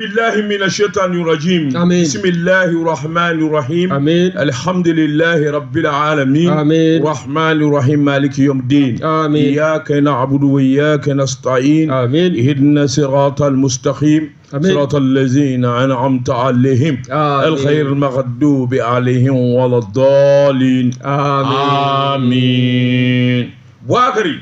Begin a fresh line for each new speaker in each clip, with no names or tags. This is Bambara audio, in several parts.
بالله من الشيطان الرجيم
آمين.
بسم الله الرحمن الرحيم
آمين.
الحمد لله رب العالمين
آمين.
الرحمن الرحيم مالك يوم الدين
آمين.
إياك نعبد وإياك نستعين
آمين.
اهدنا صراط المستقيم
آمين.
صراط الذين أنعمت عليهم
آمين.
الخير المغضوب عليهم ولا الضالين آمين Wakari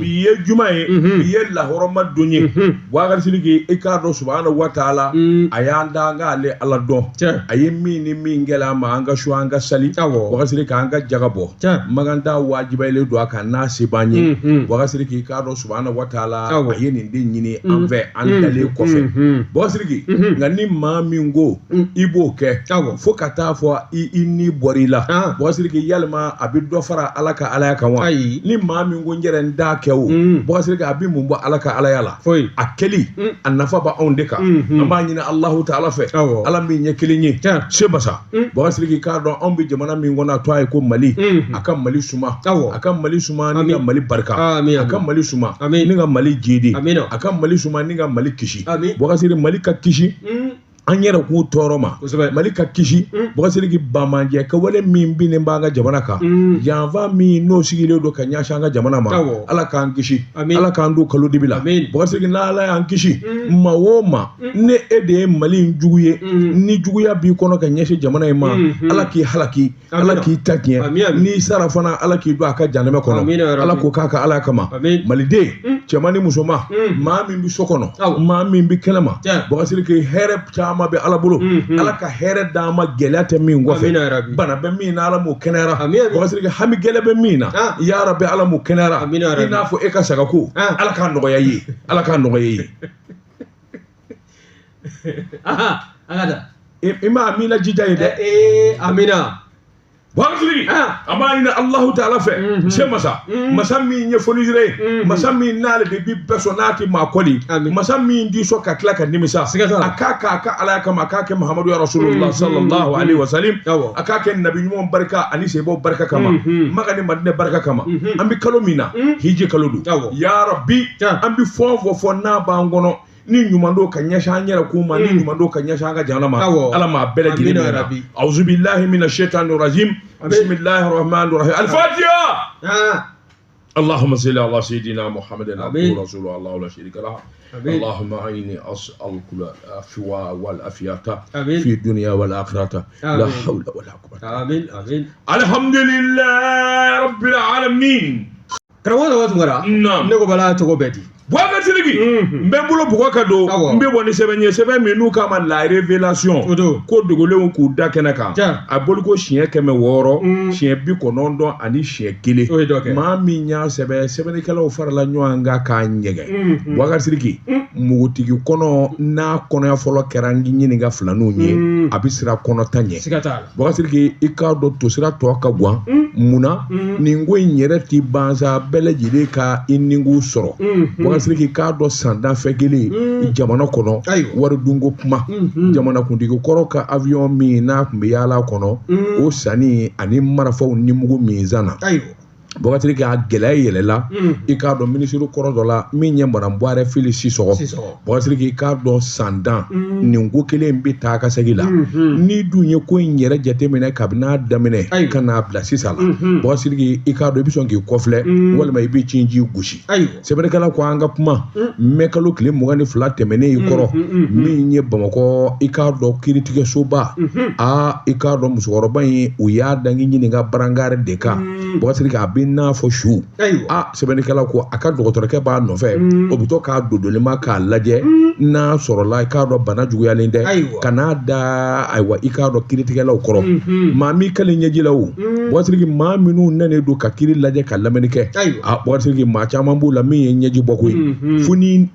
biye jumaye biye lahoroma dunye wakari siligi ikardo subhanahu wa ta'ala ayanda ngale ala don ayemi ni mingela ma anga shu anga sali wakari siligi anga jagabo maganda wajiba ile do aka nasibanye wakari siligi ikardo subhanahu wa ta'ala ayeni ndi nyini anve andale kofe wakari siligi ngani mamingo iboke fokata fo ini borila wakari siligi yalma abido fara alaka alaka wa ni mami ngonjere ndakewo bo sirga abi mumbo alaka alayala akeli annafa ba ondeka amba nyina allah ta'ala fe ala mi nyekelinyi sebasa bo sirgi kardo ombi jamana mi ngona toy ko mali akam mali suma ni ga mali barka akam mali suma ni ga mali jidi akam mali suma ni ga mali kishi bo sirgi mali ka kishi anyera ku toroma malika kishi bogasirigi bamanje ka wale min bine mbanga jamana ka yanva mi no sigile do kanya shanga jamana ma ala kan kishi ala kan do kalu dibila bogasirigi na ala an kishi mawoma ne ede mali njuguye ni juguya bi kono ka nyeshe jamana ma ala ki halaki ala ki takye ni sarafana ala ki do aka janame kono ala ko kaka ala kama malide chamani musoma ma min bi sokono ma min bi kelama bogasirigi herep ma be ala bolo ala ka here dama gelate min gofe bana be min ala mo kenera ko sirga hami gele be min ya rabbi ala mo kenera ina fo e ka saka ko ala ka no yayi ala ka no yayi
aha agada
ima amina jijayde
amina
Wagri amayina Allah ta'ala fe semasa masami nye fonijire masami nale de bi personati makoli masami ndi so katla kan nimisa akaka ala kama akake Muhammadu ya Rasulullah sallallahu alaihi wasallam akake nabi nyum barka ani sebo barka kama magani madine barka kama ambi kalomina hiji kalodu ya rabbi ambi fo na bangono ni nyumando kanyasha nyera kuma ni nyumando kanyasha ga janama ala ma bela gine rabbi auzu billahi minash shaitanir rajim bismillahir rahmanir rahim al-fatiha اللهم صل على سيدنا محمد عبده ورسوله الله لا شريك له اللهم إني أسألك العفو والعافية في الدنيا والآخرة لا حول ولا قوة
آمين آمين
الحمد لله رب العالمين
كروانا واتمرا
نعم
نكو بلا تكو بدي
Bwaga tiligi mbe bulo bugo kado mbe boni sebe menu kama la révélation ko dogole ko dakena kan abol ko chien keme woro chien bi ko nondo ani chien kele ma mi nya sebe ne kala o farala nyoanga ka nyege bwaga tiligi mugutigi kono na kono ya folo kerangi nyini ga flanu nye abisira kono tanye bwaga tiligi ikado to sira to ka gwa muna ningo nyere ti banza bele jide ka iningu soro siriki ka do sanda fegele jamana kono wari dungo kuma jamana kundigi koroka avion mi na kumbe yala kono o sani ani marafaw ni mugu mizana bogatiri ka gɛlɛya yɛlɛla i k'a dɔn minisiri kɔrɔ dɔ la min ɲɛ mara buware fili sisɔgɔ bogatiri k'i k'a dɔn sandan nin ko kelen bɛ taa ka segin la ni dun ye ko in yɛrɛ jateminɛ kabin'a daminɛ ka n'a bila sisan la bogatiri i k'a dɔn i bɛ sɔn k'i kɔfilɛ walima i bɛ cinji gosi sɛbɛnnikɛla ko an ka kuma mɛ kalo tile 22 tɛmɛnen i kɔrɔ min ye bamakɔ i k'a dɔn kiiritigɛsoba i k'a dɔn musokɔrɔba in u y'a dangi ɲininka barangare de kan bogatiri k'a bɛ n'a fɔ su sɛbɛnnikɛla ko a ka dɔgɔtɔrɔkɛ b'a nɔfɛ o bɛ to k'a dodolima k'a lajɛ n'a sɔrɔla i k'a dɔn bana juguyalen tɛ ka n'a da ayiwa i k'a dɔn kiiritigɛlaw kɔrɔ maa min kɛlen ɲɛji la o bogatiri maa minnu nɛnen don ka kiiri lajɛ ka lamɛnni kɛ bogatiri maa caman b'o la min ye ɲɛji bɔ ko ye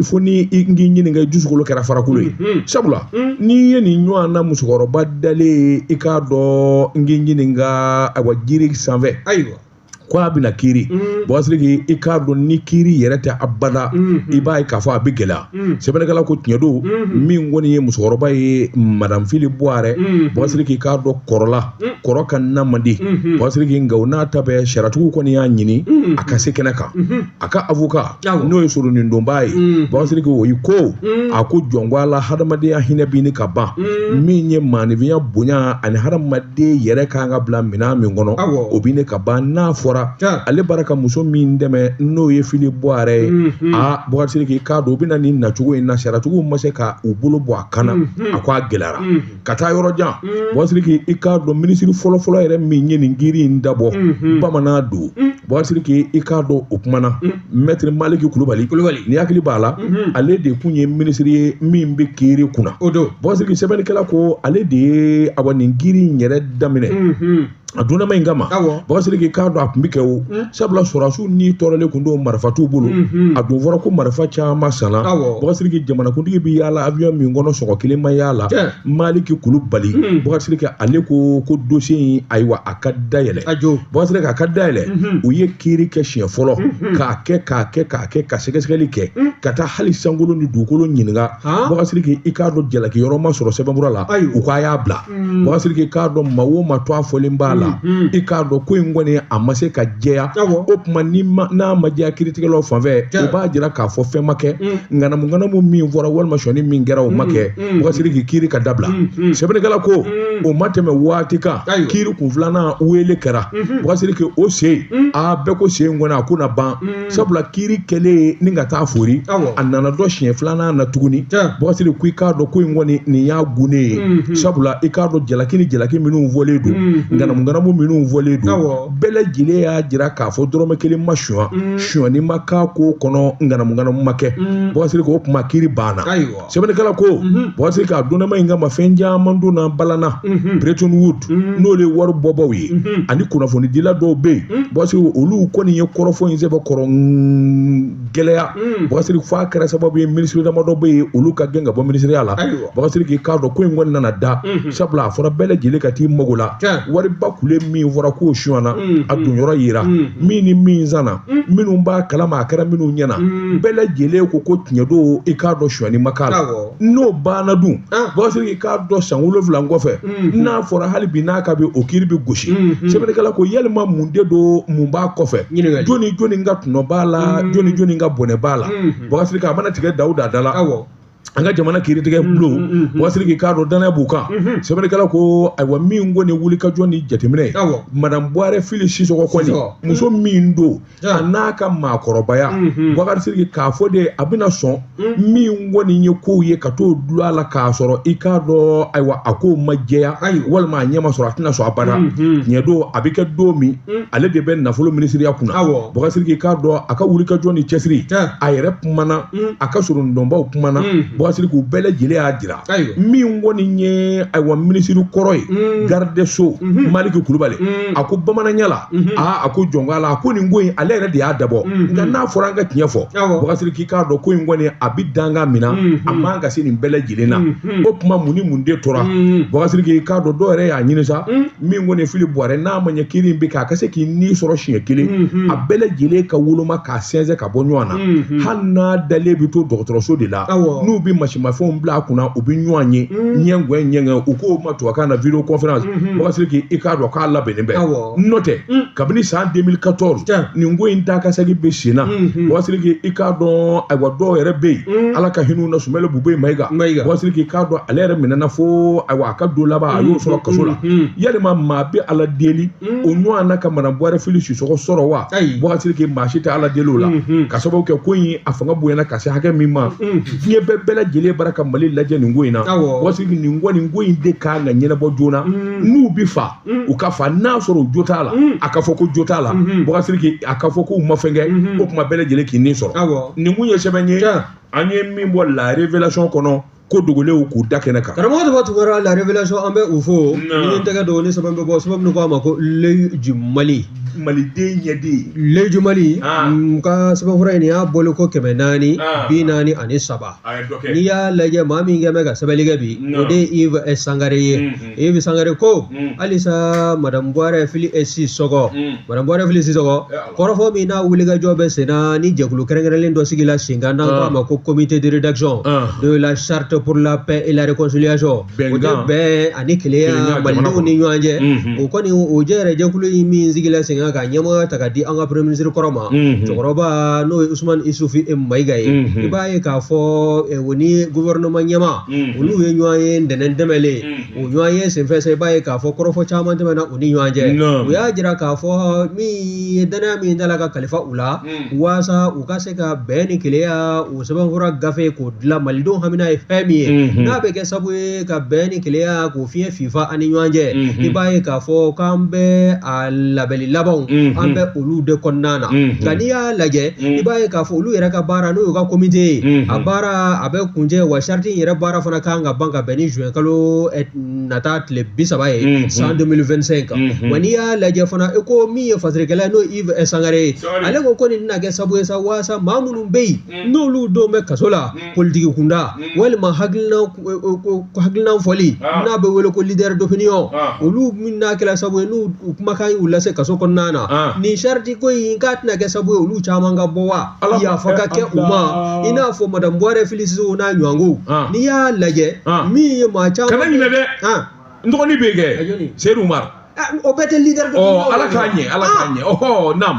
fo ni i k'i ɲininka dusukolo kɛra farakolo ye sabula n'i ye nin ɲɔgɔn na musokɔrɔba dalen i k'a dɔn n k'i ɲininka ayiwa jiri sanfɛ ko a bɛna kiiri bɔsiriki i k'a dɔn ni kiiri yɛrɛ tɛ abada i b'a ye k'a fɔ a bɛ gɛlɛya sɛbɛnnikɛla ko tiɲɛ don min kɔni ye musokɔrɔba ye madame Fili Buwarɛ bɔsiriki k'a dɔn kɔrɔ ka na man di bɔsiriki nka o n'a ta bɛɛ sariyatigiw kɔni y'a ɲini a ka se kɛnɛ kan a ka avocat n'o ye soronin donbaa ye bɔsiriki o yi ko a ko jɔn la hadamadenya hinɛ bi ni ka ban min ye maanifinya bonya ani hadamaden yɛrɛ kan ka bila minɛn min kɔnɔ o bi ne ka ban n'a fɔra ale bara ka muso min dɛmɛ n'o ye Fili Buwarɛ ye bɔsiriki k'a dɔn o bɛna nin nacogo in na sariyatigiw ma se ka u bolo bɔ a kana a ko a gɛlɛyara ka taa yɔrɔ jan bɔsiriki i k'a dɔn minisiri fɔlɔfɔlɔ yɛrɛ min ye nin kiiri in dabɔ bamanan don bɔsiriki i k'a dɔn o kumana Maître Maliki Kulubali ni hakili b'a la ale de kun ye minisiri ye min bɛ kiiri kunna bɔsiriki sɛbɛnnikɛla ko ale de ye nin kiiri in yɛrɛ daminɛ a donnama in kama bɔsiriki k'a dɔn a tun bɛ kɛ o sabula sɔrɔdasiw ni tɔɔrɔlen tun don marifa t'u bolo a dun fɔra ko marifa caman sanna bɔsiriki jamanakuntigi bɛ yaala avion min kɔnɔ sɔgɔ kelen ma yaala Maliki Kulubali bɔsiriki ale ko dossier in ayiwa a ka dayɛlɛ bɔsiriki a ka dayɛlɛ u ye kiiri kɛ siɲɛ fɔlɔ k'a kɛ ka sɛgɛsɛgɛli kɛ ka taa hali sankolo ni dugukolo ɲininka bɔsiriki i k'a dɔn jalaki yɔrɔ ma sɔrɔ sɛbɛnfura la u k'a y'a bila bɔsiriki k'a dɔn maa o maa to a fɔlen b'a la i k'a dɔn ko in kɔni a ma se ka jɛya o tuma n'a ma jɛya kiiritigɛlaw fanfɛ o b'a jira k'a fɔ fɛn ma kɛ ŋanamu min fɔra walima sɔni min kɛra o ma kɛ bɔsiriki kiiri ka dabila sɛbɛnnikɛla ko o ma tɛmɛ waati kan kiiri kun filanan wele kɛra bɔsiriki o sen bɛɛ ko sen kɔni a ko na ban sabula kiiri kɛlen ni ka taa fori a nana dɔ siɲɛ filanan na tuguni bɔsiriki ko i k'a dɔn ko in kɔni nin y'a gunnen ye sabula i k'a dɔn jalaki ni jalaki minnu fɔlen don ŋanamu minnu fɔlen don bɛɛ lajɛlen y'a jira k'a fɔ dɔrɔmɛ kelen ma suyani ma k'a ko kɔnɔ ŋanamu ma kɛ bɔsiriki o kuma kiiri banna sɛbɛnnikɛla ko bɔsiriki a donnama in kama fɛn caman donna balana Bretton Woods n'o ye wari bɔbaw ye ani kunnafonidila dɔw bɛ yen bɔsiriki olu kɔni ye kɔrɔfɔ in sɛbɛn kɔrɔ gɛlɛya bɔsiriki f'a kɛra sababu ye minisiri damadɔ bɛ yen olu ka gɛn ka bɔ minisiriya la bɔsiriki k'a dɔn ko in kɔni nana da sabula a fɔra bɛɛ lajɛlen ka t'i mago la wariba kule min fɔra k'o suyana a don yɔrɔ yira min ni min sanna minnu b'a kalama a kɛra minnu ɲɛna bɛɛ lajɛlen ko tiɲɛ don i k'a dɔn suyani ma k'a la n'o banna dun bɔsiriki k'a dɔn san 7 kɔfɛ n'a fɔra hali bi n'a ka bɛ o kiiri bɛ gosi sɛbɛnnikɛla ko yalima mun de don mun b'a kɔfɛ joni ka tɔnɔ b'a la joni ka bɔnɛ b'a la bɔsiriki a mana tigɛ Dawuda da la an ka jamana kiiritigɛ bulon bɔsiriki k'a dɔn danaya b'u kan sɛbɛnnikɛla ko ayiwa min kɔni wuli ka jɔ ni jateminɛ madame Buwarɛ Fili Sisɔkɔ kɔni muso min don a n'a ka maakɔrɔbaya bɔsiriki k'a fɔ de a bɛna sɔn min kɔni ye kow ye ka t'o dulon a la k'a sɔrɔ i k'a dɔn ayiwa a kow ma jɛya walima a ɲɛ ma sɔrɔ a tɛna sɔn abada tiɲɛ don a bɛ kɛ don min ale de bɛ nafolo minisiriya kunna bɔsiriki k'a dɔn a ka wuli ka jɔ ni cɛsiri a yɛrɛ kumana a ka sorondɔnbaw kumana bɔsiriki u bɛɛ lajɛlen y'a jira min kɔni ye ayiwa minisiri kɔrɔ ye garde so Maliki Kulubali a ko bamananya la a ko jɔnka la a ko nin ko in ale yɛrɛ de y'a dabɔ nka n'a fɔra an ka tiɲɛ fɔ bɔsiriki k'a dɔn ko in kɔni a bɛ danga min na a man ka se nin bɛɛ lajɛlen na o tuma mun ni mun de tora bɔsiriki k'a dɔn dɔw yɛrɛ y'a ɲini sa min kɔni Fili Buwarɛ n'a ma ɲɛ kiiri in bɛ kɛ a ka se k'i ni sɔrɔ siɲɛ kelen a bɛɛ lajɛlen ka woloma k'a sɛnsɛn ka bɔ ɲɔgɔn na hali n'a dalen bɛ to dɔgɔtɔrɔso de la n'u bɛ masimafɛnw bila a kunna u bɛ ɲɔgɔn ye ɲɛngɛn u k'o ma tubabukan na video conference bɔsiriki i k'a dɔn k'a labɛnnen bɛ n'o tɛ kabini san 2014 nin ko in ta ka segin bɛ sen na bɔsiriki i k'a dɔn ayiwa dɔw yɛrɛ bɛ yen ala ka hinɛ u na Sumaworo Bube Mayiga bɔsiriki k'a dɔn ale yɛrɛ minɛna fo ayiwa a ka don laban a y'o sɔrɔ kaso la yalima maa bɛ ala deli o ɲɔgɔn na ka madame Buwarɛ Fili Sisɔkɔ sɔrɔ wa bɔsiriki maa si tɛ ala deli o la ka sababu kɛ ko in a fanga bonyana ka se hakɛ min ma diɲɛ bɛɛ lajɛlen bara ka Mali lajɛ nin ko in na bɔsiriki nin ko in de kan ka ɲɛnabɔ joona n'u bi fa u ka fa n'a sɔrɔ u jo t'a la a ka fɔ ko jo t'a la bɔsiriki a ka fɔ ko u ma fɛn kɛ o kuma bɛɛ lajɛlen k'i ni sɔrɔ nin kun ye sɛbɛn ye an ye min bɔ la révélation kɔnɔ ko dogolenw k'u da kɛnɛ kan
karamɔgɔ de b'a tugura la révélation an bɛ u fo ni tɛgɛ don ni sɛbɛn bɛ bɔ sɛbɛn min ko a ma ko l'œil du Mali
maliden ɲɛden
leju mali ka sɛbɛnfura in y'a bolo ko 440 ani 3 n'i y'a lajɛ maa min kɛ bɛ ka sɛbɛnlikɛ bi o de ye Yves Sangare ye Yves Sangare ko halisa madame Buare fili si sɔgɔ madame Buare fili si sɔgɔ kɔrɔfɔ min n'a wulikajɔ bɛ sen na ni jɛkulu kɛrɛnkɛrɛnlen dɔ sigila senkan n'an k'a ma ko comité de rédaction de la charte pour la paix et la réconciliation o tɛ bɛn ani kelenya malidenw ni ɲɔgɔn cɛ o kɔni o jɛyɛrɛ jɛkulu in min sigila senkan ka ɲɛmɔgɔya ta ka di an ka premier ministre kɔrɔ ma cɛkɔrɔba n'o ye Usman Isufi Mayiga ye i b'a ye k'a fɔ o ni gouvernement ɲɛma olu ye ɲɔgɔn ye ntɛnɛn dɛmɛlen o ɲɔgɔn ye senfɛ sa i b'a ye k'a fɔ kɔrɔfɔ caman tɛmɛna u ni ɲɔgɔn cɛ u y'a jira k'a fɔ min ye danaya min dala ka kalifa u la waasa u ka se ka bɛn ni kelenya o sɛbɛnfura gafe k'o dilan malidenw hamina ye fɛn min ye n'a bɛ kɛ sabu ye ka bɛn ni kelenya k'o fiɲɛ fifa ani ɲɔgɔn cɛ i b'a ye k'a fɔ k'an bɛ a labɛnni labanw an bɛ olu de kɔnɔna na nka n'i y'a lajɛ i b'a ye k'a fɔ olu yɛrɛ ka baara n'o y'u ka komite ye a baara a bɛ kuncɛ wa charte in yɛrɛ baara fana kan ka ban ka bɛn ni juin kalo nata tile 30 ye san 2025 kan wa n'i y'a lajɛ fana i ko min ye fasirikɛla n'o Yves Sangare ye ale ko nin tɛna kɛ sabu ye sa waasa maa minnu bɛ yen n'olu dɔw bɛ kaso la politiki kunda walima hakilina fɔli n'a bɛ wele ko leader d'opinion olu min n'a kɛra sabu ye n'u kumakan y'u lase kaso kɔnɔna na nin charte ko in k'a tɛna kɛ sabu ye olu caman ka bɔ wa yafa ka kɛ u ma i n'a fɔ madame Buare Filisiw n'a ɲɔgɔnko n'i y'a lajɛ min ye maa caman
kana ɲinɛ dɛ n dɔgɔnin bɛ kɛ Seydou Umar
o bɛɛ tɛ leader d'opinion
ala k'a ɲɛ ala k'a ɲɛ nam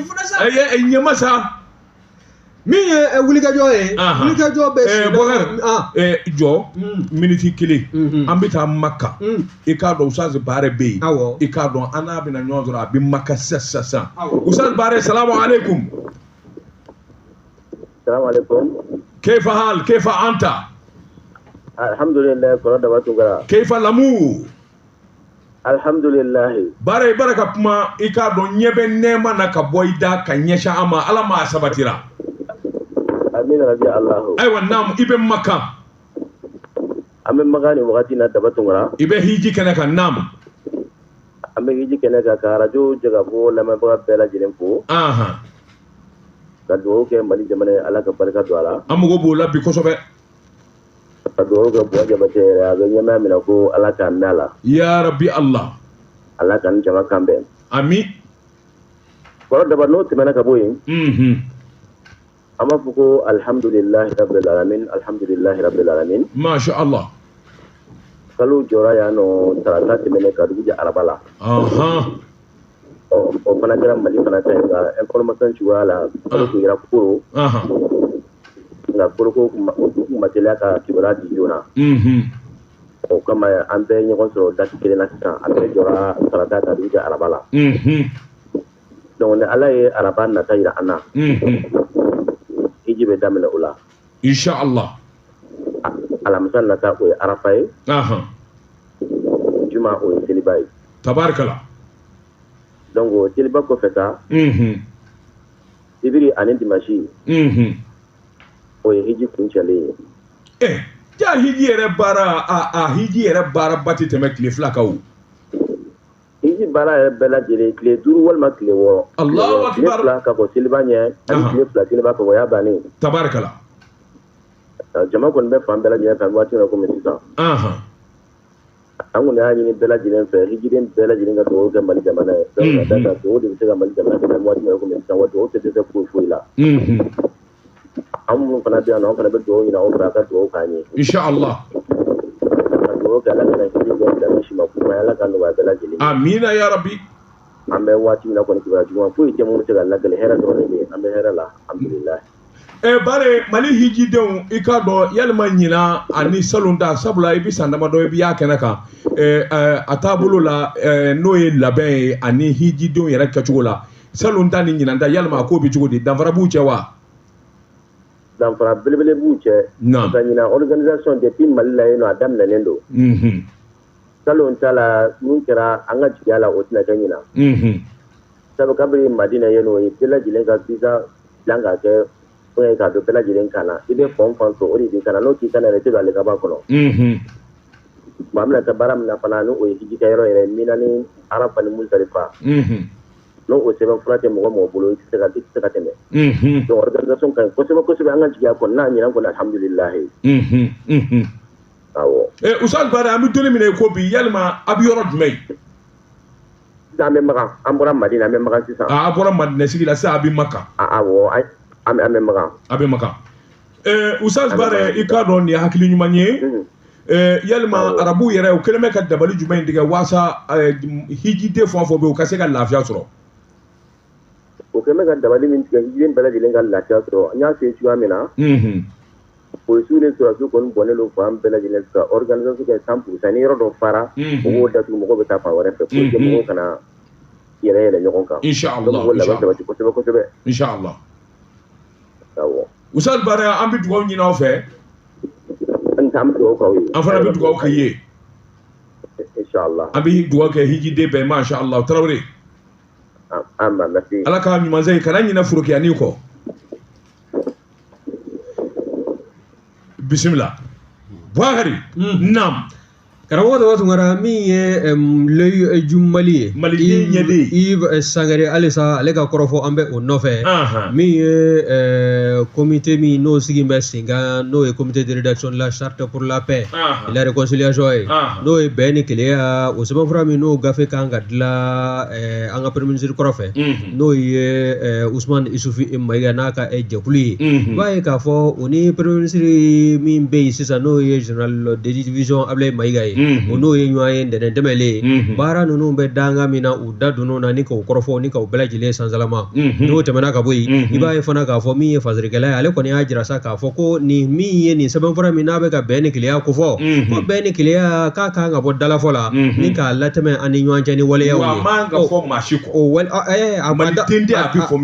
fana sa
ɲɛma sa
min ye wulikajɔ ye wulikajɔ bɛ
Bɔkari jɔ miniti kelen an bɛ taa Maka i k'a dɔn Usazi Baare bɛ yen i k'a dɔn an n'a bɛna ɲɔgɔn sɔrɔ a bɛ Maka sisan Usazi Baare salamu alaikum keifa hal keifa anta
alhamdulillah kɔrɔ daba tugara
keifa lamu
alhamdulillah
Baare bara ka kuma i k'a dɔn ɲɛ bɛ nɛɛma na ka bɔ i da ka ɲɛsin an ma Ala ma a sabatira
amina rabbi allah
ayiwa naam i bɛ Maka
an bɛ Maka ni wagati na daba tugara
i bɛ hiji kɛnɛ kan naam
an bɛ hiji kɛnɛ kan ka radio jagabɔ lamɛnbaga bɛɛ lajɛlen fo ka dugawu kɛ Mali jamana ye Ala ka barika don a la
an mago b'o la bi kosɛbɛ
ka dugawu kɛ Buwa Jabate yɛrɛ a bɛ ɲɛmaya minɛ ko Ala k'a mɛn a la
ya rabbi Allah
Ala ka ni jama kan bɛn
ami
kɔrɔ daba n'o tɛmɛna ka bɔ yen an b'a fɔ ko alhamdulillahi rabbil alamin alhamdulillahi rabbil alamin
masha Allah
kalo jɔra yan nɔ tarata tɛmɛnen ka dugu jɛ araba la o fana kɛra Mali fana ta ye nka information cogoya la kalo tun yɛrɛ koro nka koroko kun ma teliya ka kibaruya di joona o kama an bɛɛ ɲɔgɔn sɔrɔ date kelen na sisan an bɛɛ jɔra tarata ka dugu jɛ araba la donc ni Ala ye araba nata jira an na hiji bɛ daminɛ o la
inshallah
alamisa nata o ye arafa ye juma o ye seliba ye
tabarakala
donc o seliba kɔfɛ sa sibiri ani dimanche o ye hiji kuncɛlen
ye ja hiji yɛrɛ baara a hiji yɛrɛ baara ba tɛ tɛmɛ tile 2 kan o
hiji baara yɛrɛ bɛɛ lajɛlen tile 5 walima tile 6
Allahu akbar
tile 2 ka fɔ seliba ɲɛ ani tile 2 seliba kɔ o y'a bannen
tabarakala
jama kɔni bɛ fan bɛɛ lajɛlen fɛ waati min na komi sisan an kɔni y'a ɲini bɛɛ lajɛlen fɛ hijiden bɛɛ lajɛlen ka dugawu kɛ Mali jamana ye donc ka da dugawu de bɛ se ka Mali jamana dɛmɛ waati min na komi sisan wa dugawu tɛ dɛsɛ foyi la an minnu fana bɛ yan nɔ an fana bɛ dugawu ɲini aw fɛ a ka dugawu k'an ye
inshallah
ka dugawu kɛ Ala kana hiji kɛ silamɛ si ma kuma Ala ka nɔgɔya bɛɛ lajɛlen
amina ya rabbi
an bɛ waati min na kɔni kibaruya juguman foyi tɛ minnu tɛ ka lagɛlɛ hɛrɛ dɔrɔn de bɛ yen an bɛ hɛrɛ la alhamdulillah
Baare Mali hijidenw i k'a dɔn yalima ɲina ani salon ta sabula i bɛ san damadɔ i bɛ y'a kɛnɛ kan a taabolo la n'o ye labɛn ye ani hijidenw yɛrɛ kɛcogo la salon ta ni ɲinan ta yalima a ko bɛ cogo di danfara b'u cɛ wa
danfara belebele b'u cɛ ka ɲina organisation depuis Mali la yen nɔ a daminɛlen don salon ta la min kɛra an ka jigiya la o tɛna kɛ ɲina sabu kabiri Madina yen nɔ o ye bɛɛ lajɛlen ka visa dilan ka kɛ fɛn ye k'a don bɛɛ lajɛlen kan na i bɛ fan o fan fɛ o de b'i kan na n'o t'i kan na yɛrɛ i tɛ don ale ka ban kɔnɔ bon an bɛna taa baara min na fana n'o ye hiji kɛyɔrɔ yɛrɛ Mina ni Arafa ni Muzdalifa no o sɛbɛn fura tɛ mɔgɔ mɔgɔ bolo i tɛ se ka tɛmɛ donc organisation ka ɲi kosɛbɛ kosɛbɛ an ka jigiya kɔni n'a ɲinan kɔni alhamdulilahi awɔ
Usaz Bare an bɛ donni min na ko bi yalima a bɛ yɔrɔ jumɛn
sisan an bɛ Makan an bɔra Madina an bɛ Makan sisan
a bɔra Madina sigi la sisan a bɛ Makan
awɔ an bɛ Makan
a bɛ Makan Usaz Bare i k'a dɔn nin ye hakili ɲuman ye yalima arabu yɛrɛ u kɛlen bɛ ka dabali jumɛn tigɛ waasa hijiden fɛn o fɛn bɛ yen u ka se ka lafiya sɔrɔ
o kɛlen bɛ ka dabali min tigɛ hijiden bɛɛ lajɛlen ka lafiya sɔrɔ n y'a f'i ye cogoya min na polisiw ni sɔrɔsiw kɔni bɔnnen don fan bɛɛ lajɛlen ka organisation kɛ 100% ni yɔrɔ dɔ fara o b'o datugu mɔgɔw bɛ taa fan wɛrɛ fɛ pour que mɔgɔw kana yɛlɛ ɲɔgɔn kan
inshallah
o labɛn sabati kosɛbɛ kosɛbɛ
inshallah
awɔ
Usaz Bare an bɛ dugawu ɲini aw fɛ
an bɛ dugawu k'aw ye
an fana bɛ dugawu k'i ye
inshallah
an bɛ dugawu kɛ hijiden bɛɛ masha Allah Tarawele
merci
Ala ka ɲumanzɛ ye kana ɲinɛ forokiyani kɔ bisimila Buhari naam
karamɔgɔ dɔ tun kɛra min ye Lɔyi Jumali ye
Maliden ɲɛden
Yves Sangare halisa ale ka kɔrɔfɔ an bɛ o nɔfɛ min ye comité min n'o sigi bɛ sen kan n'o ye comité de rédaction de la charte pour la paix et la réconciliation ye n'o ye bɛn ni kelenya o sɛbɛnfura min n'o gafe kan ka dilan an ka premier ministre kɔrɔfɛ n'o ye Usman Isufu Mayiga n'a ka jɛkulu ye i b'a ye k'a fɔ o ni premier ministre min bɛ yen sisan n'o ye général de division Ablaye Mayiga ye o n'o ye ɲɔgɔn ye ntɛnɛn tɛmɛlen ye baara ninnu bɛ danga min na u da donn'o na ni k'o kɔrɔfɔ ni k'o bɛɛ lajɛlen sansalama n'o tɛmɛna ka bɔ yen i b'a ye fana k'a fɔ min ye fasirikɛla ye ale kɔni y'a jira sa k'a fɔ ko nin min ye nin sɛbɛnfura min n'a bɛ ka bɛn ni kelenya ko fɔ ko bɛn ni kelenya k'a kan ka bɔ dalafɔ la ni k'a latɛmɛ an ni ɲɔgɔn cɛ ni waleyaw ye
a man ka fɔ maa si kɔ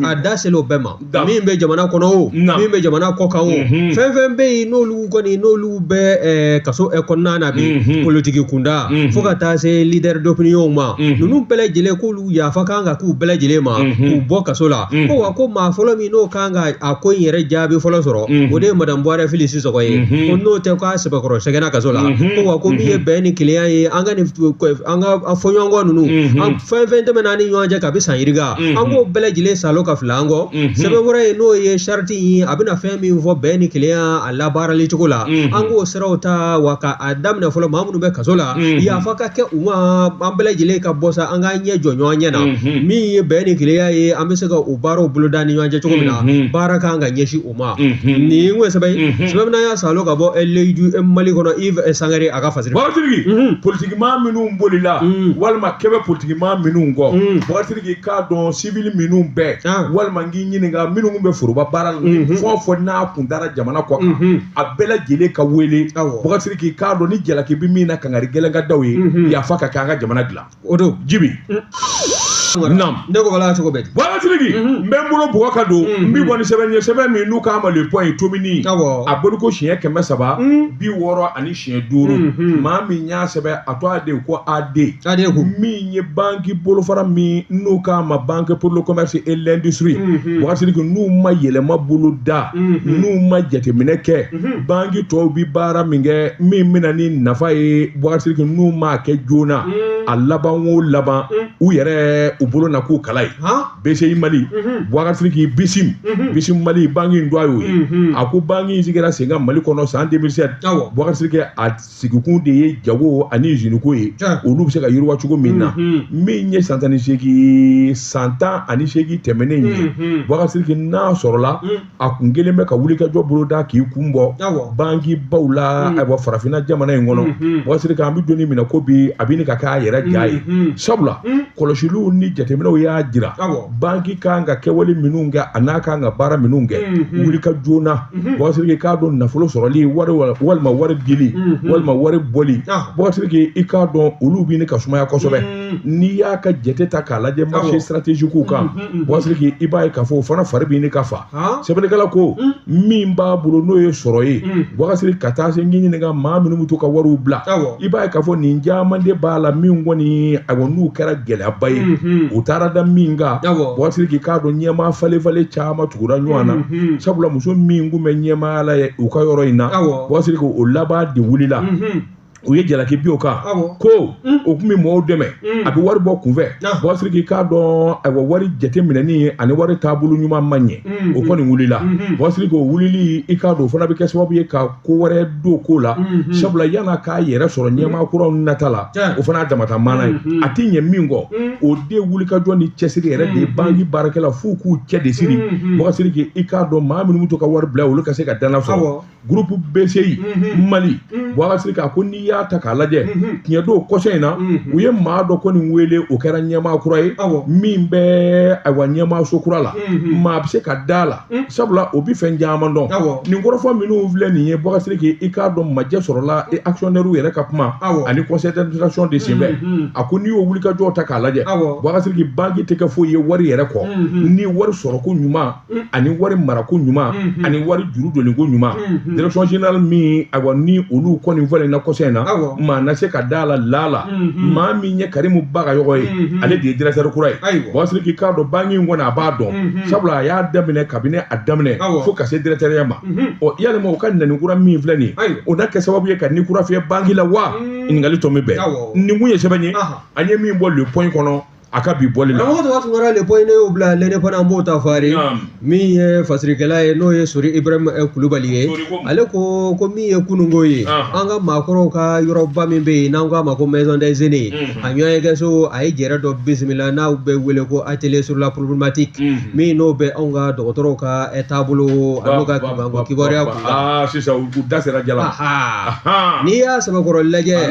a da selen o bɛɛ ma min bɛ jamana kɔnɔ o min bɛ jamana kɔ kan o fɛn fɛn bɛ yen n'olu kɔni n'olu bɛ kaso kɔnɔna na bi politiki kunda fo ka taa se leader d'opinion ma ninnu bɛɛ lajɛlen k'olu yafa kan ka k'u bɛɛ lajɛlen ma k'u bɔ kaso la ko wa ko maa fɔlɔ min n'o kan ka a ko in yɛrɛ jaabi fɔlɔ sɔrɔ o de ye madame Buhari Fili Sisɔkɔ ye ko n'o tɛ k'a sɛbɛkɔrɔ sɛgɛnna kaso la ko wa ko min ye bɛn ni kelenya ye an ka fɔɲɔgɔnkɔ ninnu an fɛn fɛn tɛmɛna ni ɲɔgɔn cɛ kabi san yirika an k'o bɛɛ lajɛlen salo ka fila an kɔ sɛbɛnfura ye n'o ye charte ye a bɛna fɛn min fɔ bɛn ni kelenya a labaarali cogo la an k'o siraw ta wa ka a daminɛ fɔlɔ maa minnu bɛ kaso la yafa ka kɛ u ma an bɛɛ lajɛlen ka bɔ sa an k'an ɲɛ jɔ ɲɔgɔn ɲɛ na min ye bɛn ni kelenya ye an bɛ se ka o baaraw boloda ni ɲɔgɔn cɛ cogo min na baara kan ka ɲɛsin o ma nin ye n ko sɛbɛn sɛbɛn n'a y'a salo ka bɔ Lɔyi Mali kɔnɔ Yves Sangare a ka fasiri
Bɔgɔtigi politikimaa minnu bolila walima kɛbɛ politikimaa minnu kɔ Bɔgɔtigi k'a dɔn civil minnu bɛɛ walima n k'i ɲininka minnu bɛ foroba baara la fɔ o fɔ n'a kun dara jamana kɔ kan a bɛɛ lajɛlen ka wele Bɔgɔtigi k'a dɔn ni jalaki bɛ min na kangari gɛlɛn ka daw ye yafa ka kɛ an ka jamana dilan o don Jibi Nam
ne ko wala cogo bɛ
Bɔgɔtigi n bɛ n bolo bɔgɔ ka don n bɛ bɔ ni sɛbɛn ye sɛbɛn min n'u k'a ma le point ye tomini a bolo ko siɲɛ 300 60 ani siɲɛ 5 maa min y'a sɛbɛn a to a de ko AD min ye banque bolofara min n'u k'a ma banque pour le commerce et l'industrie Bɔgɔtigi n'u ma yɛlɛma bolo da n'u ma jateminɛ kɛ banque tɔw bi baara min kɛ min bɛna ni nafa ye Bɔgɔtigi n'u ma kɛ joona a laban o laban u yɛrɛ u bolo na k'u kala ye BCI Mali Bɔgɔtigi Bisim Mali banque in do a y'o ye a ko banque in sigira sen kan Mali kɔnɔ san 2007 Bɔgɔtigi a sigikun de ye jago ani usine ko ye olu bɛ se ka yiriwa cogo min na min ye san 18 tɛmɛnen ye Bɔgɔtigi n'a sɔrɔla a kun kelen bɛ ka wuli ka jɔ bolo da k'i kun bɔ banque baw la ayiwa farafinna jamana in kɔnɔ Bɔgɔtigi an bɛ donni min na ko bi a bɛ ni ka k'a yɛrɛ ja ye sabula kɔlɔsiliw ni jateminɛw y'a jira banque kan ka kɛwale minnu kɛ a n'a kan ka baara minnu kɛ wuli ka joona Bɔgɔtigi k'a dɔn nafolo sɔrɔli walima wari dili walima wari bɔli Bɔgɔtigi i k'a dɔn olu bɛ ni ka sumaya kosɛbɛ n'i y'a ka jate ta k'a lajɛ marché stratégique kan Bɔgɔtigi i b'a ye k'a fɔ o fana fari bɛ ni ka fa sɛbɛnnikɛla ko min b'a bolo n'o ye sɔrɔ ye Bɔgɔtigi ka taa se n ɲininka maa minnu bɛ to ka wariw bila i b'a ye k'a fɔ nin caman de b'a la min kɔni ayiwa n'u kɛra gɛlɛyaba ye u taara da min kan Bɔgɔtigi k'a dɔn ɲɛmaa falen caman tugura ɲɔgɔn na sabula muso min kun bɛ ɲɛmaaya la u ka yɔrɔ in na Bɔgɔtigi o laban de wulila u ye jalaki bi o kan ko o kun bɛ mɔgɔw dɛmɛ a bɛ wari bɔ kunfɛ bɔsiriki k'a dɔn ayiwa wari jate minɛni ani wari taabolo ɲuman ma ɲɛ o kɔni wulila bɔsiriki o wulili i k'a dɔn o fana bɛ kɛ sababu ye ka ko wɛrɛ don ko la sabula yan'a k'a yɛrɛ sɔrɔ ɲɛmaa kuraw nata la o fana y'a damata maana ye a ti ɲɛ min kɔ o de wulikajɔ ni cɛsiri yɛrɛ de ye banki baarakɛla f'u k'u cɛ de siri bɔsiriki i k'a dɔn maa minnu bɛ to ka wari bila olu ka se ka dana sɔrɔ groupe BCI Mali bɔsiriki a ko n'i y'a ta k'a lajɛ tiɲɛ don kɔsɔn in na u ye maa dɔ kɔni wele o kɛra ɲɛmaa kura ye min bɛ ayiwa ɲɛmaaso kura la maa bɛ se ka da la sabula o bi fɛn caman dɔn nin kɔrɔfɔ minnu filɛ nin ye bɔsiriki i k'a dɔn majɛ sɔrɔla actionnaire yɛrɛ ka kuma ani conseil d'administration de senfɛ a ko n'i y'o wulikajɔ ta k'a lajɛ bɔsiriki banki tɛ kɛ foyi ye wari yɛrɛ kɔ ni wari sɔrɔko ɲuman ani wari marako ɲuman ani wari juru doniko ɲuman direction générale min ayiwa ni olu kɔni fɔlen na kɔsɔn in na maa na se ka da la lala maa min ye Karimu Bagayɔgɔ ye ale de ye directeur kura ye bɔsiriki k'a dɔn banki in kɔni a b'a dɔn sabula a y'a daminɛ kabini a daminɛ fo ka se directeur ya ma ɔ yalima o ka nani kura min filɛ nin o na kɛ sababu ye ka ni kura fiyɛ banki la wa ɲininkali tɔ min bɛɛ nin kun ye sɛbɛn ye an ye min bɔ le point kɔnɔ a ka bi bɔli la
waati ngara le point ne y'o bila l'indépendant b'o ta fari min ye fasirikɛla ye n'o ye Sori Ibrahim Kulubali ye ale ko min ye kunungo ye an ka maakɔrɔw ka yɔrɔba min bɛ yen n'an k'a ma ko maison des aînés a ɲɔgɔn kɛ so a ye jɛrɛ dɔ bisimila n'aw bɛ wele ko atelier sur la problématique min n'o bɛ anw ka dɔgɔtɔrɔw ka taabolo an'u ka kibaruya kunna
sisan u da sera jala
n'i y'a sɛbɛkɔrɔ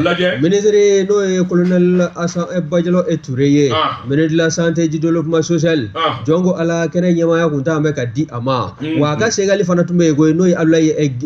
lajɛ ministre n'o ye colonel Asan Bajalo Touré ye ministre de la santé du développement social jongo ala kɛnɛ ɲɛmaaya kun t'an bɛ ka di a ma wa a ka segali fana tun bɛ yen koyi n'o ye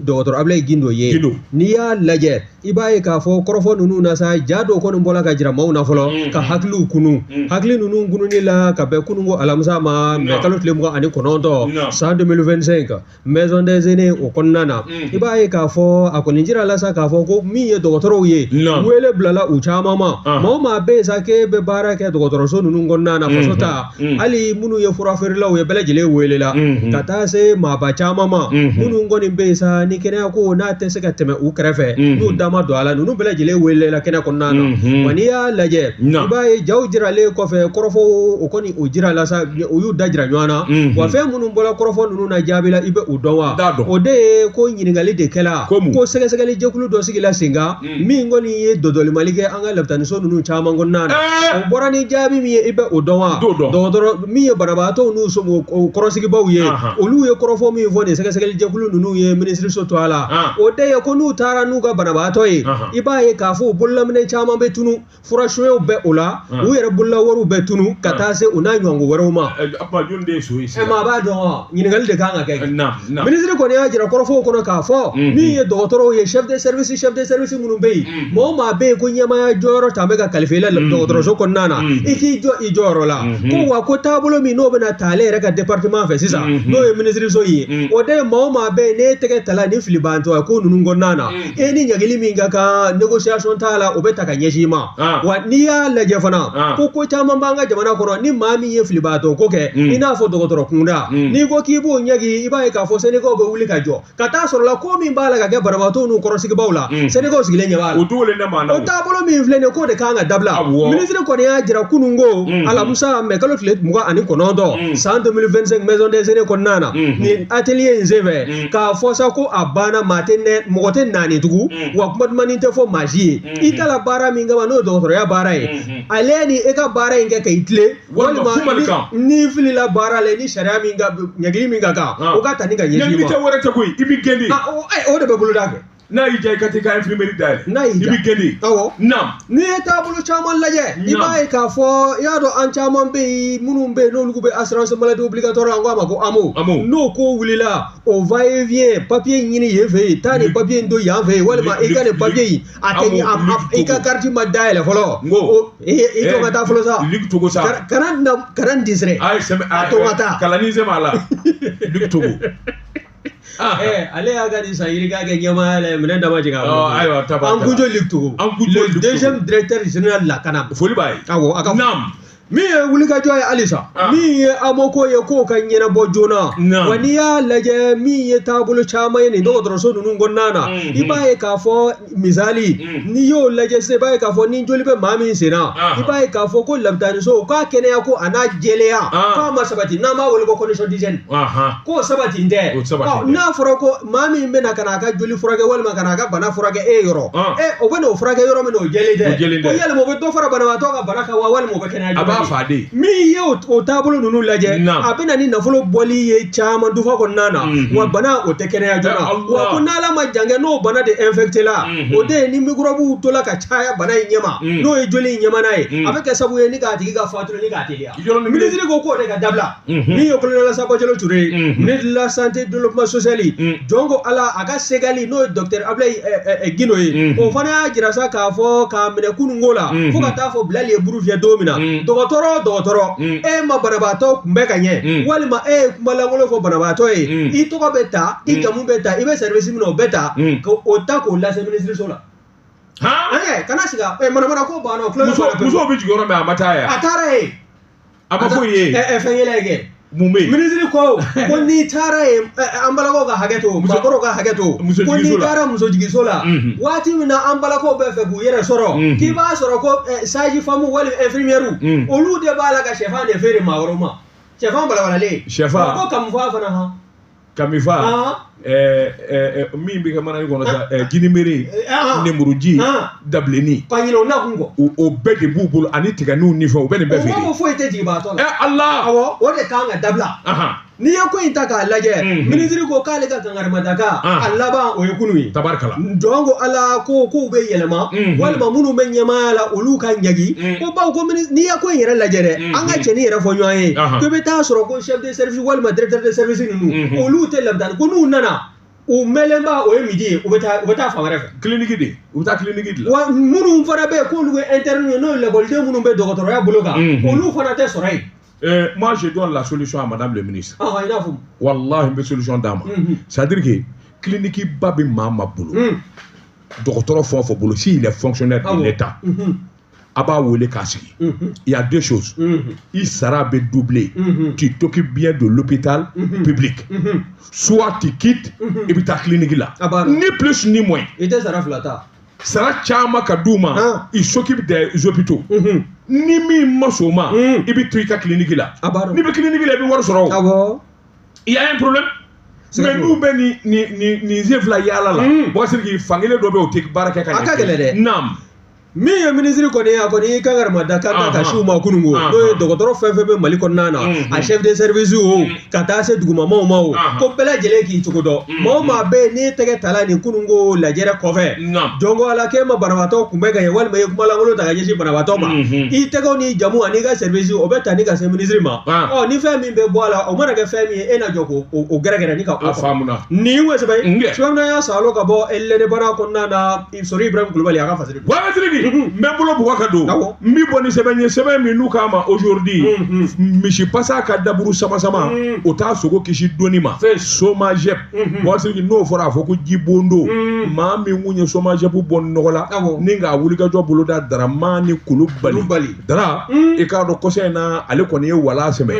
dɔgɔtɔrɔ Abulaye Gindo ye n'i y'a lajɛ i b'a ye k'a fɔ kɔrɔfɔ ninnu na sa ja dɔw kɔni bɔra ka jira maaw na fɔlɔ ka hakiliw kunu hakili ninnu kununi la ka bɛn kununko alamisa ma mɛ kalo tile 29 san 2025 maison des aînés o kɔnɔna na i b'a ye k'a fɔ a kɔni jira la sa k'a fɔ ko min ye dɔgɔtɔrɔw ye wele bilala u caman ma maa o maa bɛ yen sa k'e bɛ baara kɛ dɔgɔtɔrɔso ninnu kɔnɔna na faso ta hali minnu ye fura feerelaw ye bɛɛ lajɛlen welela ka taa se maaba caman ma minnu kɔni bɛ yen sa ni kɛnɛya ko n'a tɛ se ka tɛmɛ u kɛrɛfɛ n'u da ma don a la ninnu bɛɛ lajɛlen welela kɛnɛ kɔnɔna na wa n'i y'a lajɛ i b'a ye jaw jiralen kɔfɛ kɔrɔfɔ o kɔni o jira la sa o y'u da jira ɲɔgɔn na wa fɛn minnu bɔra kɔrɔfɔ ninnu na jaabi la i bɛ o dɔn wa o de ye ko ɲininkali de kɛla ko sɛgɛsɛgɛli jɛkulu dɔ sigila sen kan min kɔni ye dɔdɔlimali kɛ an ka lafitaniso ninnu caman kɔnɔna na o bɔra ni jaabi min ye i bɛ o dɔn wa dɔgɔtɔrɔ min ye banabaatɔw n'u kɔrɔsigibaw ye olu ye kɔrɔfɔ min fɔ nin sɛgɛsɛgɛli jɛkulu ninnu ye minisiriso to a la o de ye ko n'u taara n'u ka banabaatɔ ye i b'a ye k'a fɔ u bololaminɛ caman bɛ tunu furasonyɛw bɛ o la u yɛrɛ bololawariw bɛ tunu ka taa se u n'a ɲɔgɔnko wɛrɛw ma a b'a dɔn wa ɲininkali de kan ka kɛ minisiri kɔni y'a jira kɔrɔfɔw kɔnɔ k'a fɔ min ye dɔgɔtɔrɔw ye chef de service minnu bɛ yen mɔgɔ o maa bɛ yen ko ɲɛmaaya jɔyɔrɔ ta bɛ ka kalifa i la dɔgɔtɔrɔso kɔnɔna na i k'i jɔ i jɔyɔrɔ la ko wa ko taabolo min n'o bɛna ta ale yɛrɛ ka département fɛ sisan n'o ye minisiriso ye o de ye maa o maa bɛ yen n'e tɛgɛ tala ni filibantɔ ye ko ninnu kɔnɔna na e ni ɲagili min ka kan négociation t'a la o bɛ ta ka ɲɛsin i ma wa n'i y'a lajɛ fana ko caman b'an ka jamana kɔnɔ ni maa min ye filibaatɔ ko kɛ i n'a fɔ dɔgɔtɔrɔ kunda n'i ko k'i b'o ɲɛgi i b'a ye k'a fɔ Sénégal bɛ wuli ka jɔ ka taa sɔrɔ la ko min b'a la ka kɛ banabaatɔw n'u kɔrɔsigibaw la Sénégal sigilen ɲɛ b'a la o taabolo min filɛ nin ye k'o de kan ka dabila minisiri kɔni y'a jira kununko alamisa mɛ kalo tile 29 san 2025 maison des aînés kɔnɔna na nin atelier in senfɛ k'a fɔ sa ko a banna mɔgɔ tɛ naani tugun wa kuma dumanin tɛ fɔ maa si ye i ta la baara min kama n'o ye dɔgɔtɔrɔya baara ye ale ni e ka baara in kɛ ka i tile walima ni filila baara la ni sariya min ka ɲagili min ka kan o ka ta ni ka ɲɛsin ma
ɲagili tɛ wɛrɛ tɛ koyi i bɛ gɛnni
o de bɛ boloda kɛ
n'a y'i diya i ka t'i ka infirmerie dayɛlɛ
n'a y'i diya
i bɛ gɛnni
n'i ye taabolo caman lajɛ i b'a ye k'a fɔ i y'a dɔn an caman bɛ yen minnu bɛ yen n'olu bɛ assurance maladie obligatoire an k'a ma ko AMO n'o ko wulila o va et vient papier ɲini yen fɛ yen taa nin papier in don yan fɛ yen walima i ka nin papier in a tɛ i ka carte ma dayɛlɛ fɔlɔ i to ka taa fɔlɔ sa
Luc Togo sa
kana nin disirɛ a to ka taa
kalani sɛbɛn a la Luc Togo
ale y'a ka nin san yirika kɛ ɲɛmaaya la minɛ dama jigin
ayiwa
an kujo Luc Togo le deuxième directeur général lakana
foli b'a ye
awɔ a ka mi ye wulikajɔ ye halisa min ye amoko ye k'o ka ɲɛnabɔ joona wa n'i y'a lajɛ min ye taabolo caman ye nin dɔgɔtɔrɔso ninnu kɔnɔna na i b'a ye k'a fɔ misali n'i y'o lajɛ sisan i b'a ye k'a fɔ ni joli bɛ maa min sen na i b'a ye k'a fɔ ko labitaniso k'a kɛnɛya ko a n'a jɛlenya k'a ma sabati n'an b'a wele ko condition d'hygiène k'o sabati tɛ n'a fɔra ko maa min bɛna ka n'a ka joli furakɛ walima ka n'a ka bana furakɛ e yɔrɔ o bɛ n'o furakɛ yɔrɔ min na o jɛlen tɛ ko yalima o bɛ dɔ fara banabaatɔ ka bana kan wa walima o bɛ kɛnɛya joli min ye o taabolo ninnu lajɛ a bɛ na ni nafolo bɔli ye caman dufa kɔnɔna na wa bana o tɛ kɛnɛya joona wa ko n'ala ma jan kɛ n'o bana de infecté la o de ye ni microbe tola ka caya bana in ɲɛma n'o ye joli in ɲɛmana ye a bɛ kɛ sababu ye ni k'a tigi ka fatu ni k'a teliya ministre ko k'o de ka dabila min ye colonel Samba Jalo Touré ministre de la santé développement social jɔn ko ala a ka segali n'o ye docteur Ablaye Gino ye o fana y'a jira sa k'a fɔ k'a minɛ kununko la fo ka taa fɔ Bilali ye buru fiyɛ don min na dɔgɔtɔrɔ e ma banabaatɔ kunbɛ ka ɲɛ walima e ye kuma lankolon fɔ banabaatɔ ye i tɔgɔ bɛ ta i jamu bɛ ta i bɛ service min na o bɛ ta k'o ta k'o lase ministreso la kana sigi manamana ko banna o
musow bɛ jigin yɔrɔ min a ma taa ye
a taara ye
a ma foyi ye
fɛn yɛlɛ kɛ
mun bɛ yen
ministre ko n'i taara ye an balakaw ka hakɛ to musokɔrɔw ka hakɛ to ko n'i taara musojiginso la waati min na an balakaw bɛ fɛ k'u yɛrɛ sɔrɔ k'i b'a sɔrɔ ko sage femme walima infirmière olu de b'a la ka sɛfan de feere maa wɛrɛw ma sɛfan balabalalen
sɛfan
ko kamifa fana han
kamifa min bɛ kɛ mana kɔnɔ sa jinimere nemuruji dabileni
ka ɲinɛ o na kun kɔ
o bɛɛ de b'u bolo ani tigɛniw ni fɛnw o bɛ nin bɛɛ feere
o ko foyi tɛ jigibaatɔ la
Allah
awɔ o de kan ka dabila n'i ye ko in ta k'a lajɛ ministre ko k'ale ka kangarimadaga a laban o ye kunu ye
tabarikala
jɔn ko ala ko kow bɛ yɛlɛma walima minnu bɛ ɲɛmaaya la olu ka ɲagi ko bawo ko n'i ye ko in yɛrɛ lajɛ dɛ an ka cɛnin yɛrɛ fɔ ɲɔgɔn ye ko i bɛ taa sɔrɔ ko chef de service walima directeur de service ninnu olu tɛ labitani ko n'u nana u mɛlɛnba o ye midi ye u bɛ taa fan wɛrɛ fɛ
clinique de u bɛ taa clinique de la
wa minnu fana bɛ yen k'olu ye interne ye n'o ye lakɔliden minnu bɛ dɔgɔtɔrɔya bolo kan olu fana tɛ sɔrɔ yen.
Moi, je donne la solution à Madame le ministre.
Ah, il a fait.
Wallah, une solution d'âme. C'est-à-dire que clinique babi mama boulot. Docteur font boulot s'il est fonctionnaire de l'État. Aba wole kasi. Il y a deux choses. Il sera doublé. Tu t'occupes bien de l'hôpital public. Soit tu quittes et puis ta clinique là. Ni plus ni moins.
Et tu seras flata.
Sara chama kaduma. Il s'occupe des hôpitaux. Ni mi masoma i bi to i ka clinique la ni bi clinique la i bi wari sɔrɔ il y a un problème mais n'u bɛ ni zefla yala la bɔ siri k'i fankelen dɔ bɛ o tɛ baara kɛ ka ɲɛ a ka gɛlɛn dɛ naam
min ye ministre kɔni ye a kɔni kan ka ramada kan ka siw ma kununko n'o ye dɔgɔtɔrɔ fɛn fɛn bɛ Mali kɔnɔna na a chef de service o ka taa se dugumamaw ma o ko bɛɛ lajɛlen k'i cogo dɔn maa o maa bɛ yen n'i tɛgɛ tala nin kununko lajɛrɛ kɔfɛ jɔnko ala k'e ma banabaatɔ kunbɛ ka ɲɛ walima i ye kuma lankolon ta ka ɲɛsin banabaatɔ ma i tɛgɛw ni jamu ani ka service o bɛ ta ni ka se ministre ma ni fɛn min bɛ bɔ a la o mana kɛ fɛn min ye e na jɔ k'o gɛrɛgɛrɛ ni ka o
faamuna
nin ko sɛbɛn subahana y'a salo ka bɔ lɛnɛbana kɔnɔna na sɔrɔ Ibrahim Kulubali a ka fasiri
n bɛ bolo bugɔ ka don n bɛ bɔ ni sɛbɛn ye sɛbɛn min n'u k'a ma aujourd'hui misi pasa ka daburu sama sama o t'a sogo kisi donni ma somajɛp bɔsiri n'o fɔra a fɔ ko jibondo maa min kun ye somajɛp bɔ nɔgɔ la ni k'a wulikajɔ boloda Darama ni Kulubali Dara i k'a dɔn kɔsɛ in na ale kɔni ye wala sɛmɛ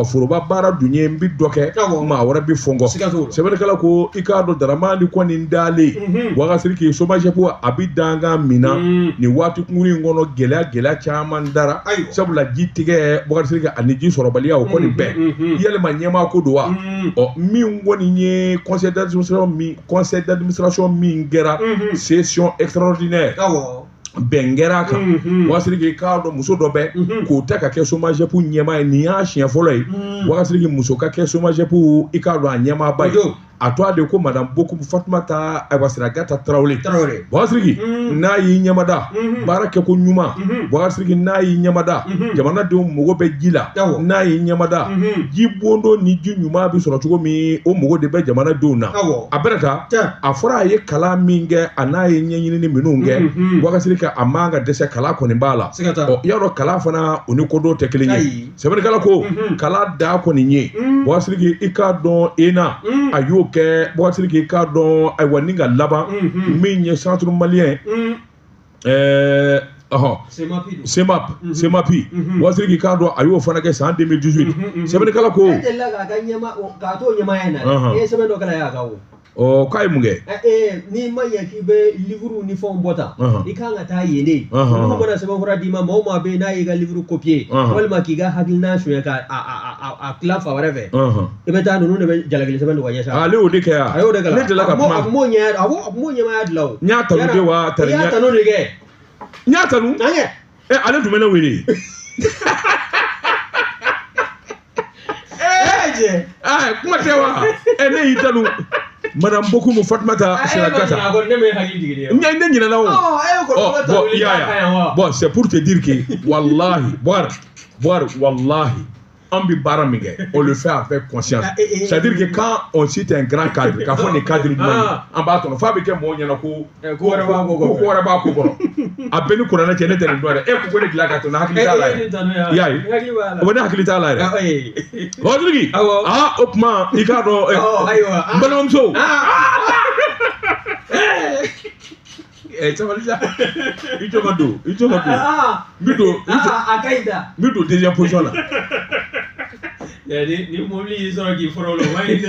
foroba baara dun ye n bɛ dɔ kɛ maa wɛrɛ bɛ fɔ n kɔ sɛbɛnnikɛla ko i k'a dɔn Darama ni kɔni dalen wakasiri k'i somajɛp a bɛ dangan min na nin waati kunkurun in kɔnɔ gɛlɛya caman dara sabula ji tigɛ Boubacar Sidiki ani ji sɔrɔbaliya o kɔni bɛɛ yalima ɲɛmaa ko don wa min kɔni ye conseil d'administration min kɛra session extraordinaire bɛn kɛra kan Boubacar Sidiki k'a dɔn muso dɔ bɛ k'o ta ka kɛ somajɛp ɲɛmaa ye nin y'a siɲɛ fɔlɔ ye Boubacar Sidiki muso ka kɛ somajɛp i k'a dɔn a ɲɛmaaba ye a to a de ko madame Bokum Fatumata Siragata Traoré Boubacar Sidiki n'a y'i ɲɛmada baara kɛ ko ɲuman Boubacar Sidiki n'a y'i ɲɛmada jamanadenw mago bɛ ji la n'a y'i ɲɛmada ji bondo ni ji ɲuman bɛ sɔrɔ cogo min o mago de bɛ jamanadenw na a bɛrɛ ta a fɔra a ye kalan min kɛ a n'a ye ɲɛɲinini minnu kɛ Boubacar Sidiki a man ka dɛsɛ kalan kɔni b'a la y'a dɔn kalan fana o ni kodɔn tɛ kelen ye sɛbɛnnikɛla ko kalan da kɔni ye Boubacar Sidiki i k'a dɔn ENA a y'o kɛ Boubacar Sidiki k'a dɔn ayiwa ni ka laban min ye centre malien Semapi wasiri ki kado ayo fana ke san 2018 sebeni kala ko o kay munge
ni manya ki be livre ni fon bota ikanga ta yene ko bona sebe fura di ma ma be na yiga livre copier wal ma ki ga hakilna shu ka a klafa whatever e be ta no ne be jalagile sebe ndo wanya sa
ale o de ka
ayo de kala
ne de la ka ma
mo nya ma adlaw
nya tanu de wa tar
nya tanu de ge
nya tanu ale dumena wele kuma tewa ne yitanu madame beaucoup mu Fatmata Sirakata ne nyina na bon c'est pour te dire que wallahi boire wallahi on bi bara minge on le fait avec conscience c'est à dire que quand on cite un grand cadre quand on est cadre du monde en bas ton fabriquer mo nyana ko wara ba ko boro abeni ko na tene tene doore e ko ne gila ka to na hakilita la yayi wona hakilita la rodrigi opma ikado mbalom so ça il mido deuxième position là
ni mobili so ki foro lo mai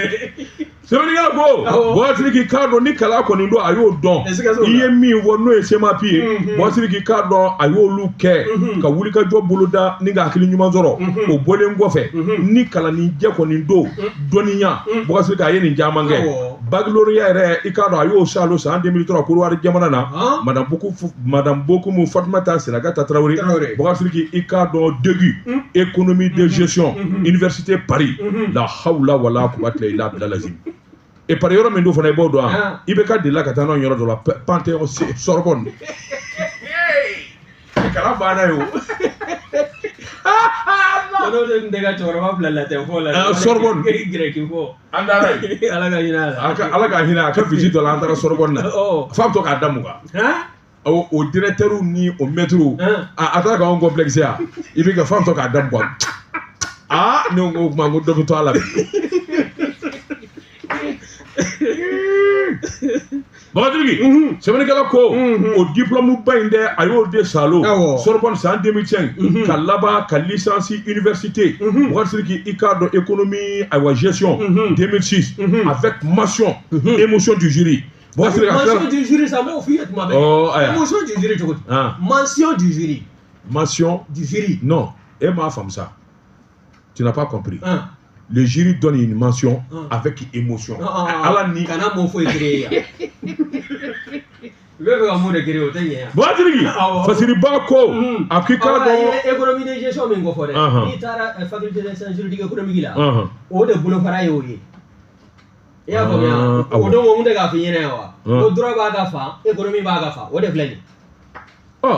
so ni ga go bo ki kado ni kala ko ni do ayo don iye mi wono e sema pi bo ki kado ayo lu ke ka wuli ka jo buluda ni ga akili nyuma zoro o bole ngofe ni kala ni je ko ni do doniya bo ka ye ni jamange bagloria re ikado ayo salo sa en 2003 ko wari jamana na madame beaucoup mu Fatmata Sirakata Traoré bo ki ikado degu économie de gestion Université Paris la hawla wala quwwata illa billah et par yoro mendo fana bo do ibeka de la katano yoro do la Panthéon Sorbonne kala bana yo
no de ndega chorwa blala te fo la
Sorbonne
grec fo
andara alaga hina ka visite la andara Sorbonne fam to ka damuga o directeur ni o maître ataka on complexe ya ibeka fam to ka damuga no mango do to ala Badrigi semene kala ko o diplôme bainde ayo de salo Sorbonne en 2005 kalaba ka licence université Warsiki ikado économie et gestion 2006 avec mention émotion du jury
mention du jury ça m'a offert ma belle émotion du jury mention du jury non
et ma femme ça tu n'as pas compris. Le jury donne une mention avec émotion.
Allah ni kana mo fo écrire. Bebe ka mo de créer otenya.
Badrigi fasiri bako akika do
économie de gestion mi ngo fo de. Ni tara faculté de sciences juridiques économiques là. O de bulo fara yo ye. Ya ko ya. O do mo munde ga fi yene wa. O droit ba ga fa, économie ba ga fa. O de flani.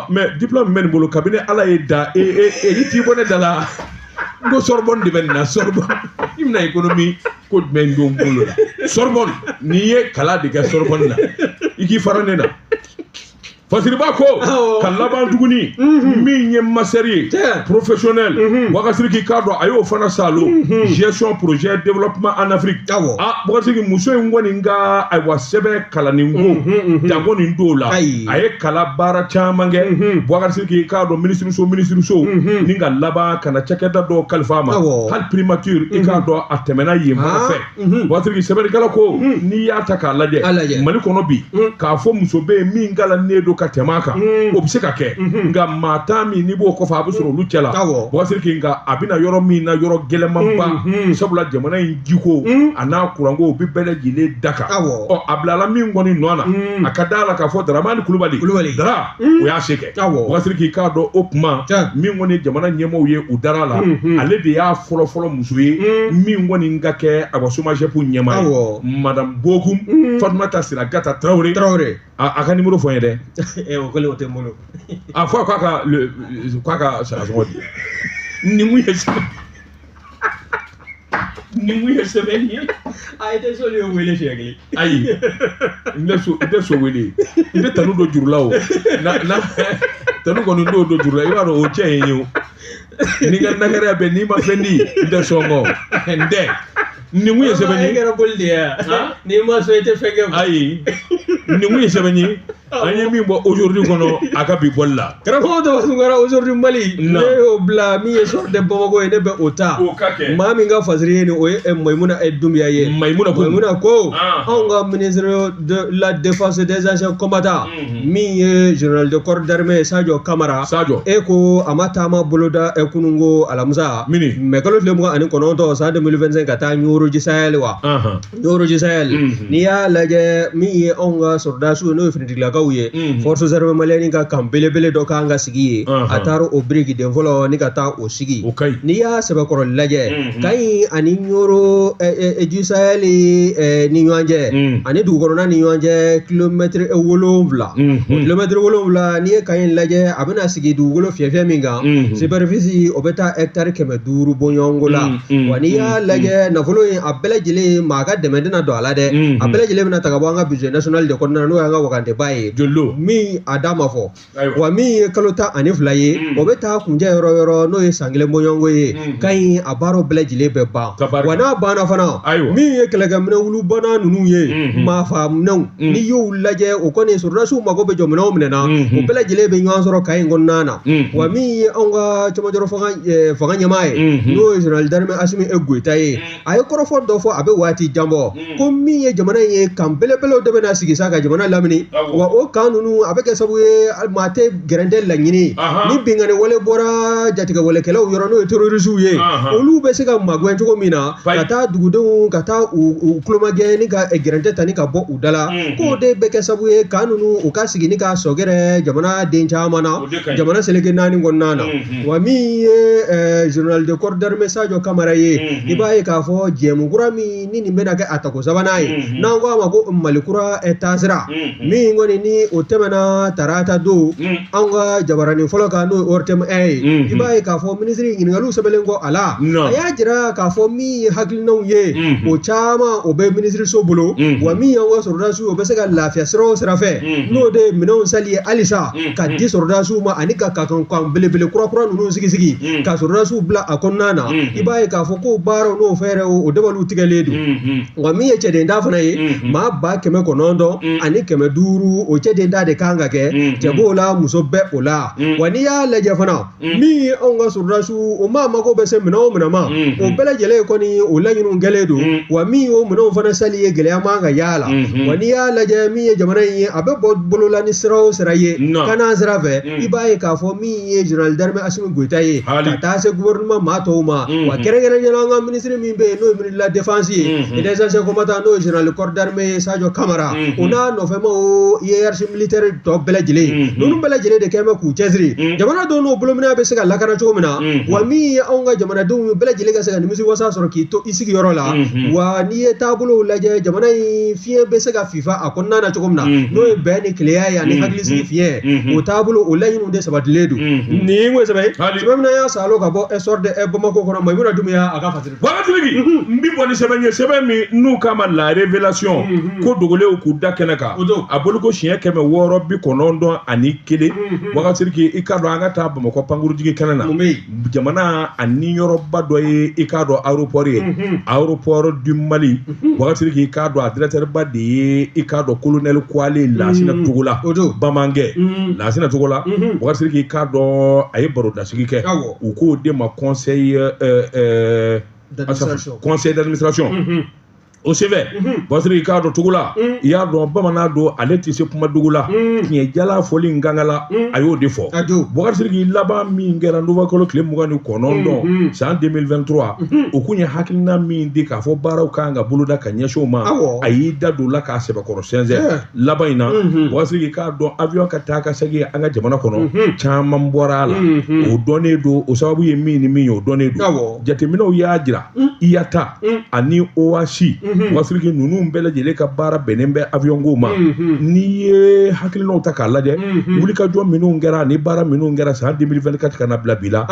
Mais diplôme men bolo cabinet ala eda et ti bonne dala. Go Sorbonne de benna Sorbonne imna économie ko men do ngolo Sorbonne niye kala de Sorbonne la iki farane na fasiri bako kalaba duguni mi nye maseri professionnel wakasiri ki kado ayo fana salo gestion projet développement en Afrique wakasiri muso ngoni nga aywa sebe kala ningo jango nindo la aye kala bara chamange wakasiri ki kado ministre so ninga laba kana chaketa do kalfama hal primature ikado atemena yema fe wakasiri ki sebe kala ko ni yata kala de mali kono bi ka fo muso be mi ngala nedo katemaka obiseka ke nga matami ni bo ko fa busoro lucela bosir ki nga abina yoro mi na yoro gelemamba sabula jamana injiko ana kurango bi bele jile daka o ablala mi ngoni nona akadala ka fo Dramani Kulubali dara o ya seke bosir ki ka do opma mi ngoni jamana nyemo ye udara la ale de ya folo musuye mi ngoni ngake abosoma jepu nyema madame Bokum Fatmata Sirakata Traoré aka numéro fo yede
ko le wote molo
fois quoi ka ça zodi ni mu yese beni
ay te so le wele shegli
ay inde so wele inde tanu do jurula o na tanu ko ndo do jurula iba ro o cheyo ni ga nakare be ni ma fendi inde songo inde ni mu yese beni
ni ma so ete fege
ay ni mu yese beni an ye min bɔ aujourd'hui kɔnɔ a ka bi bɔli la
karamɔgɔ Daba Tunkara aujourd'hui Mali ne y'o bila min ye sort de Bamako ye ne bɛ o ta maa min ka fasiri ye ni o ye Maïmouna Doumbouya ye Maïmouna ko anw ka ministre de la défense des anciens combattants min ye général de corps d'armée Sadio Kamara e ko a ma taama boloda kunungo alamisa mais kalo tile 29 san 2025 ka taa Nioro Sahel wa Nioro Sahel n'i y'a lajɛ min ye anw ka soldats n'o ye finitigilakaw ye forces armées maliennes ka kan belebele dɔ kan ka sigi ye a taara o biriki den fɔlɔ ni ka taa o sigi n'i y'a sɛbɛkɔrɔ lajɛ Kayi ani Nioro Sahel ni ɲɔgɔn cɛ ani dugukɔnɔna ni ɲɔgɔn cɛ kilomètre 7 kilomètre 7 n'i ye Kayi lajɛ a bɛna sigi dugukolo fiyɛfiyɛ min kan superficie o bɛ taa hectare 500 bɔ ɲɔgɔnko la wa n'i y'a lajɛ nafolo in a bɛɛ lajɛlen maa ka dɛmɛ tɛna don a la dɛ a bɛɛ lajɛlen bɛna ta ka bɔ an ka budget national de kɔnɔna na n'o y'an ka wakanteba ye min a da ma fɔ wa min ye kalo 12 ye o bɛ taa kuncɛ yɔrɔ yɔrɔ n'o ye san 1 bɔ ɲɔgɔnko ye Kayi a baaraw bɛɛ lajɛlen bɛ ban wa n'a banna fana min ye kɛlɛkɛminɛ wulubana ninnu ye maafa minɛnw n'i y'u lajɛ o kɔni sɔrɔdasiw mago bɛ jɔ minɛnw minɛ na o bɛɛ lajɛlen bɛ ɲɔgɔn sɔrɔ Kayi kɔnɔna na wa min ye anw ka cɛmancɛrɔ fanga ɲɛmaa ye n'o ye général d'armée Assimi Goïta ye a ye kɔrɔfɔ dɔ fɔ a bɛ waati jan bɔ ko min ye jamana in ye kan belebelew de bɛna sigi sa ka jamana lamini wa o kan ninnu a bɛ kɛ sababu ye maa tɛ gɛrɛntɛ laɲini ni bingani wale bɔra jatigɛwalekɛlaw yɔrɔ n'o ye terrorisiw ye olu bɛ se ka magɛn cogo min na ka taa dugudenw ka taa u kulomagɛ ni ka gɛrɛntɛ ta ni ka bɔ u da la k'o de bɛ kɛ sababu ye kan ninnu u ka sigi ni ka sɔgɛrɛ jamana den caman na jamana seleke 4 kɔnɔna na wa min ye général de corps d'armée Sadio Kamara ye i b'a ye k'a fɔ jɛmukura min ni nin bɛna kɛ a tako sabanan ye n'an ko a ma ko malikura taasira min kɔni ni o tɛmɛna tarata don an ka jabaranin fɔlɔ kan n'o ye ORTM ye i b'a ye k'a fɔ minisiri ɲininkaliw sɛbɛnlen kɔ a la a y'a jira k'a fɔ min ye hakilinaw ye o caman o bɛ minisiri so bolo wa min y'an ka sɔrɔdasiw o bɛ se ka lafiya sira o sira fɛ n'o de ye minɛnw sali ye halisa ka di sɔrɔdasiw ma ani ka kan belebele kura ninnu sigi ka sɔrɔdasiw bila a kɔnɔna na i b'a ye k'a fɔ ko baaraw n'o fɛɛrɛ o dabaliw tigɛlen don wa min ye cɛden da fana ye maa 900 ani 500 o cɛden da de kan ka kɛ cɛ b'o la muso bɛ o la wa n'i y'a lajɛ fana min ye anw ka sɔrɔdasiw o maa mago bɛ se minɛn o minɛn ma o bɛɛ lajɛlen kɔni o laɲiniw kɛlen don wa min ye o minɛnw fana sali ye gɛlɛya man ka y'a la wa n'i y'a lajɛ min ye jamana in ye a bɛ bɔ bolola ni sira o sira ye kana sira fɛ i b'a ye k'a fɔ min ye général d'armée Assimi Goïta ye ka taa se gouvernement maa tɔw ma wa kɛrɛnkɛrɛnnenya an ka ministre min bɛ yen n'o ye ministre de la défense ye et des anciens combattants n'o ye général de corps d'armée Sadio Kamara o n'a nɔfɛmaw hiérarchie militaire tɔ bɛɛ lajɛlen ninnu bɛɛ lajɛlen de kɛn bɛ k'u cɛsiri jamana dɔw n'o bolomina bɛ se ka lakana cogo min na wa min ye anw ka jamanadenw bɛɛ lajɛlen ka se ka nimisi wasa sɔrɔ k'i to i sigiyɔrɔ la wa n'i ye taabolow lajɛ jamana in fiɲɛ bɛ se ka fifa a kɔnɔna na cogo min na n'o ye bɛn ni kelenya ye ani hakili sigi fiɲɛ o taabolo o laɲiniw de sabatilen don nin ko sɛbɛ sɛbɛ min y'a salo ka bɔ essor de Bamako kɔnɔ Maïmouna Doumbouya a ka fasiri
wagatigi n bi bɔ ni sɛbɛn ye sɛbɛn min n'u kama la révélation ko dogolew k'u da kɛnɛ kan a bolo ko siɲɛ 691 ani 1 wagatigi i k'a dɔn an ka taa Bamakɔ pankurujigi kɛnɛ na jamana a niyɔrɔba dɔ ye i k'a dɔn aéroport ye aéroport du Mali wagatigi i k'a dɔn a directeur ba de ye i k'a dɔn colonel Kwale Lasina Togola Bamankɛ Lasina Togola wagatigi i k'a dɔn a ye barodasigi kɛ u k'o de ma conseil d'administration o sɛbɛ basiri k'a dɔn cogo la i y'a dɔn bamanan don ale tɛ se kuma dogo la tiɲɛ jala fɔli n ganga la a y'o de fɔ Boubacar laban min kɛra Nouvelle tile 29 san 2023 o kun ye hakilina min di k'a fɔ baaraw kan ka boloda ka ɲɛsinw ma a y'i da don la k'a sɛbɛkɔrɔ sɛnsɛn laban in na Boubacar k'a dɔn avion ka taa ka segin an ka jamana kɔnɔ caman bɔra a la o dɔnnen don o sababu ye min ni min ye o dɔnnen don jateminɛw y'a jira IATA ani OAC Boubacar ninnu bɛɛ lajɛlen ka baara bɛnnen bɛ avion ko ma n'i ye hakilinaw ta k'a lajɛ wulikajɔ minnu kɛra ani baara minnu kɛra san 2024 ka na bila bi la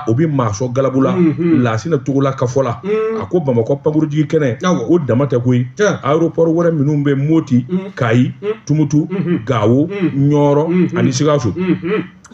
o bɛ maa sɔn galabu la Lasina Togola ka fɔ la a ko Bamakɔ pankurujigi kɛnɛ o dama tɛ koyi aéroport wɛrɛ minnu bɛ Moti Kayi Tumutu Gawo Ɲɔrɔ ani Sikaso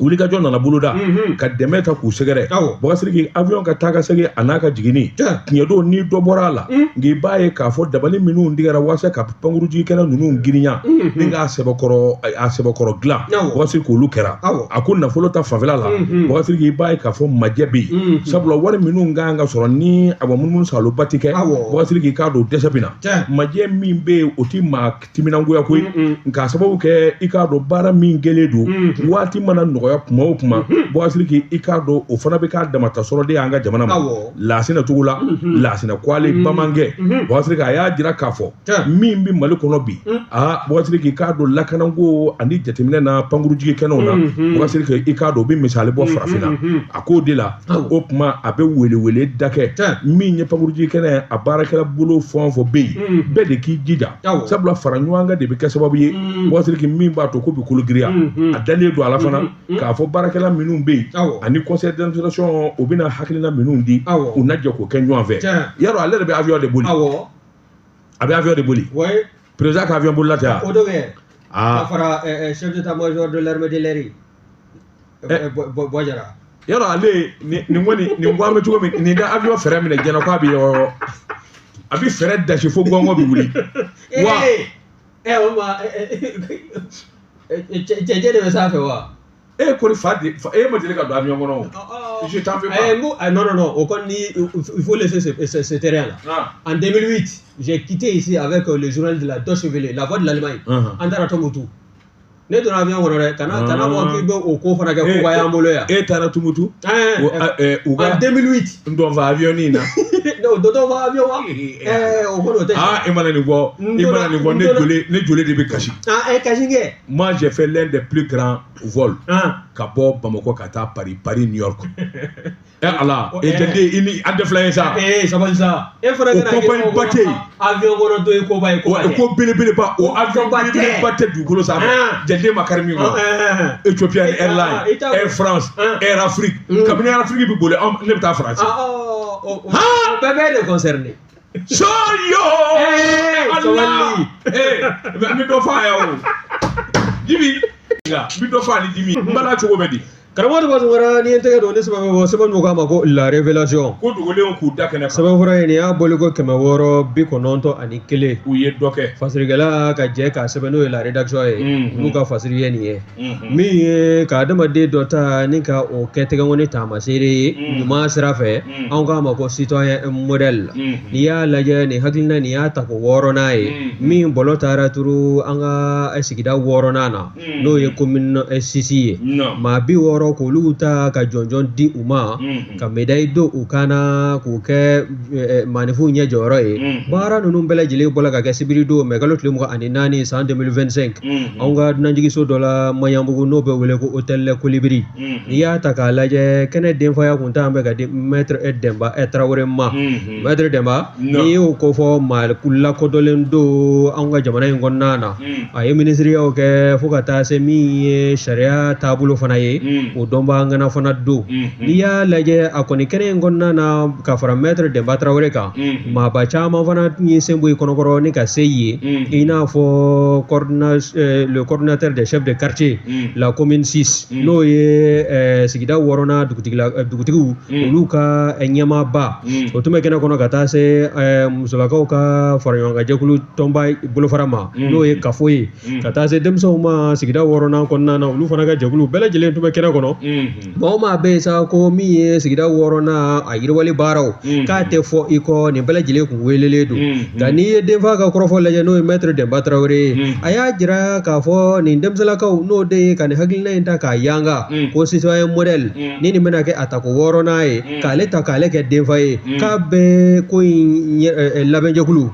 wuli ka jɔ nana boloda ka dɛmɛ ta k'u sɛgɛrɛ Bɔgasiriki avion ka taa ka segin a n'a ka jigini tiɲɛ don ni dɔ bɔra a la nka i b'a ye k'a fɔ dabali minnu digɛra walasa ka pankurunjigi kɛnɛ ninnu girinya ni k'a sɛbɛkɔrɔ dilan Bɔgasiriki olu kɛra a ko nafolo ta fanfɛla la Bɔgasiriki i b'a ye k'a fɔ majɛ bɛ yen sabula wari minnu kan ka sɔrɔ ni a bɔ munumunu saloba ti kɛ Bɔgasiriki k'a don dɛsɛ bɛ na majɛ min bɛ yen o ti maa timinangoya koyi nka sababu kɛ i k'a dɔn baara min kɛlen don waati mana nɔgɔya kuma o kuma Bɔgasiriki i k'a dɔn o fana bɛ k'a damata sɔrɔ de y'an ka jamana ma laasina cogo la laasina kwale bamankɛ Bɔgasiriki a y'a jira k'a fɔ min bɛ Mali kɔnɔ bi Bɔgasiriki i k'a dɔn lakanako ani jateminɛ na pankurunjigi kɛnɛw na Bɔgasiriki i k'a dɔn o bɛ misali bɔ farafinna a k'o de la o kuma a bɛ welewele da kɛ min ye pankurunjigi kɛnɛ a baarakɛla bolo fɛn o fɛn bɛ yen bɛɛ de k'i jija sabula fara ɲɔgɔn kan de bɛ kɛ sababu ye Bɔgasiriki min b'a to ko bɛ kolo giriya a dalen don a la fana k'a fɔ baarakɛla minnu bɛ yen ani conseil d'administration o bɛna hakilina minnu di u na jɛ k'o kɛ ɲɔgɔn fɛ yarɔ ale de bɛ avion de boli a bɛ avion de boli président ka avion bolila tɛ
o dɔ bɛ ka fara chef d'état-major de l'armée de l'air Bɔjara
yarɔ ale nin kɔni nin ko an bɛ cogo min nin ka avion fɛrɛ minɛ jɛnɛ k'a bɛ yɔrɔ a bɛ fɛrɛ dasi fo gɔngɔn bɛ wuli wa
o ma cɛncɛn de bɛ sanfɛ wa
kɔni fa ma deli ka don avion kɔnɔ o je t'en fais pas
non au kɔni il faut laisser ce terrain là en 2008 j'ai quitté ici avec le journal de la Deutsche Welle la voix de l'Allemagne an taara Tombouctou ne donna avion kɔnɔ dɛ kana bɔ k'i bɛ o ko fana kɛ koba y'an bolo yan
taara Tombouctou
en 2008
n dɔn fa avion nin na
dɔtɔ fa avion wa o kɔni o tɛ
i mana nin fɔ ne joli de bɛ kasi
kasi kɛ
moi j'ai fait l'un des plus grands vols ka bɔ Bamako ka taa Paris New York ala jɛnde i ni an tɛ fila ye sa
sabali sa e fana
o compagnie ba tɛ yen
avion kɔnɔ to ye koba ye
ko belebeleba o avion belebeleba tɛ dugukolo sanfɛ jɛnde ma kari min kɔnɔ Ethiopian Airlines Air France Air Afrique kabini Air Afrique bɛ boli ne bɛ taa France
bɛɛ bɛ de concerné
Soyo Allah n bɛ dɔ fɔ a ye o Jimi n bɛ dɔ fɔ a ni Jimi n bala cogo bɛ di
karamɔgɔ b'a sɔrɔ ni n tɛgɛ don ne sɛbɛn bɔ sɛbɛn dɔ k'a ma ko la révélation
ko dogolenw k'u da kɛnɛ kan
sɛbɛn fura in nin y'a boli ko 691
u ye dɔ kɛ
fasirikɛla ka jɛ k'a sɛbɛn n'o ye la rédaction ye n'u ka fasiri ye nin ye min ye ka adamaden dɔ ta ni ka o kɛ tɛgɛnkɔni taamaseere ye ɲuman sira fɛ anw k'a ma ko citoyen modèle n'i y'a lajɛ nin hakilina nin y'a ta ko 6nan ye min bɔlɔ taara turu an ka sigida 6nan na n'o ye commune 6 ye maa 60 k'olu ta ka jɔnjɔn di u ma ka médaille do u kana k'u kɛ maanifinw ɲɛ jɔyɔrɔ ye baara ninnu bɛɛ lajɛlen bɔla ka kɛ sibiri don mai kalo 24 san 2025 anw ka dunanjigiso dɔ la Maɲanbugu n'o bɛ wele ko hôtel Kolibiri n'i y'a ta k'a lajɛ kɛnɛ denfaya kun t'an bɛ ka di maître Demba Traoré ma maître Demba n'i y'o ko fɔ maa lakodɔnlen do anw ka jamana in kɔnɔna na a ye minisiriyaw kɛ fo ka taa se min ye sariya taabolo fana ye o dɔn b'an gana fana don n'i y'a lajɛ a kɔni kɛnɛ in kɔnɔna na ka fara maître Demba Traoré kan maaba caman fana ye sen bɔ i kɔnɔkɔrɔ ni ka se ye i n'a fɔ le coordinateur des chefs de quartier la commune 6 n'o ye sigida 6nan dugutigiw olu ka ɲɛmaaba o tun bɛ kɛnɛ kɔnɔ ka taa se musolakaw ka fara ɲɔgɔn kan jɛkulu tɔnba bolofara ma n'o ye kafo ye ka taa se denmisɛnw ma sigida 6nan kɔnɔna na olu fana ka jɛkulu bɛɛ lajɛlen tun bɛ kɛnɛ kɔnɔ mɔgɔ maa bɛ yen sa ko min ye sigida 6nan a yiriwali baaraw k'a tɛ fɔ i kɔ nin bɛɛ lajɛlen kun welelen don nka n'i ye denfa ka kɔrɔfɔ lajɛ n'o ye maître Demba Traoré a y'a jira k'a fɔ nin denmisɛnninlakaw n'o de ye ka nin hakilina in ta k'a yanga ko citoyen modèle ni nin bɛna kɛ a tako 6nan ye k'ale ta k'ale kɛ denfa ye k'a bɛ ko in labɛnjɛkulu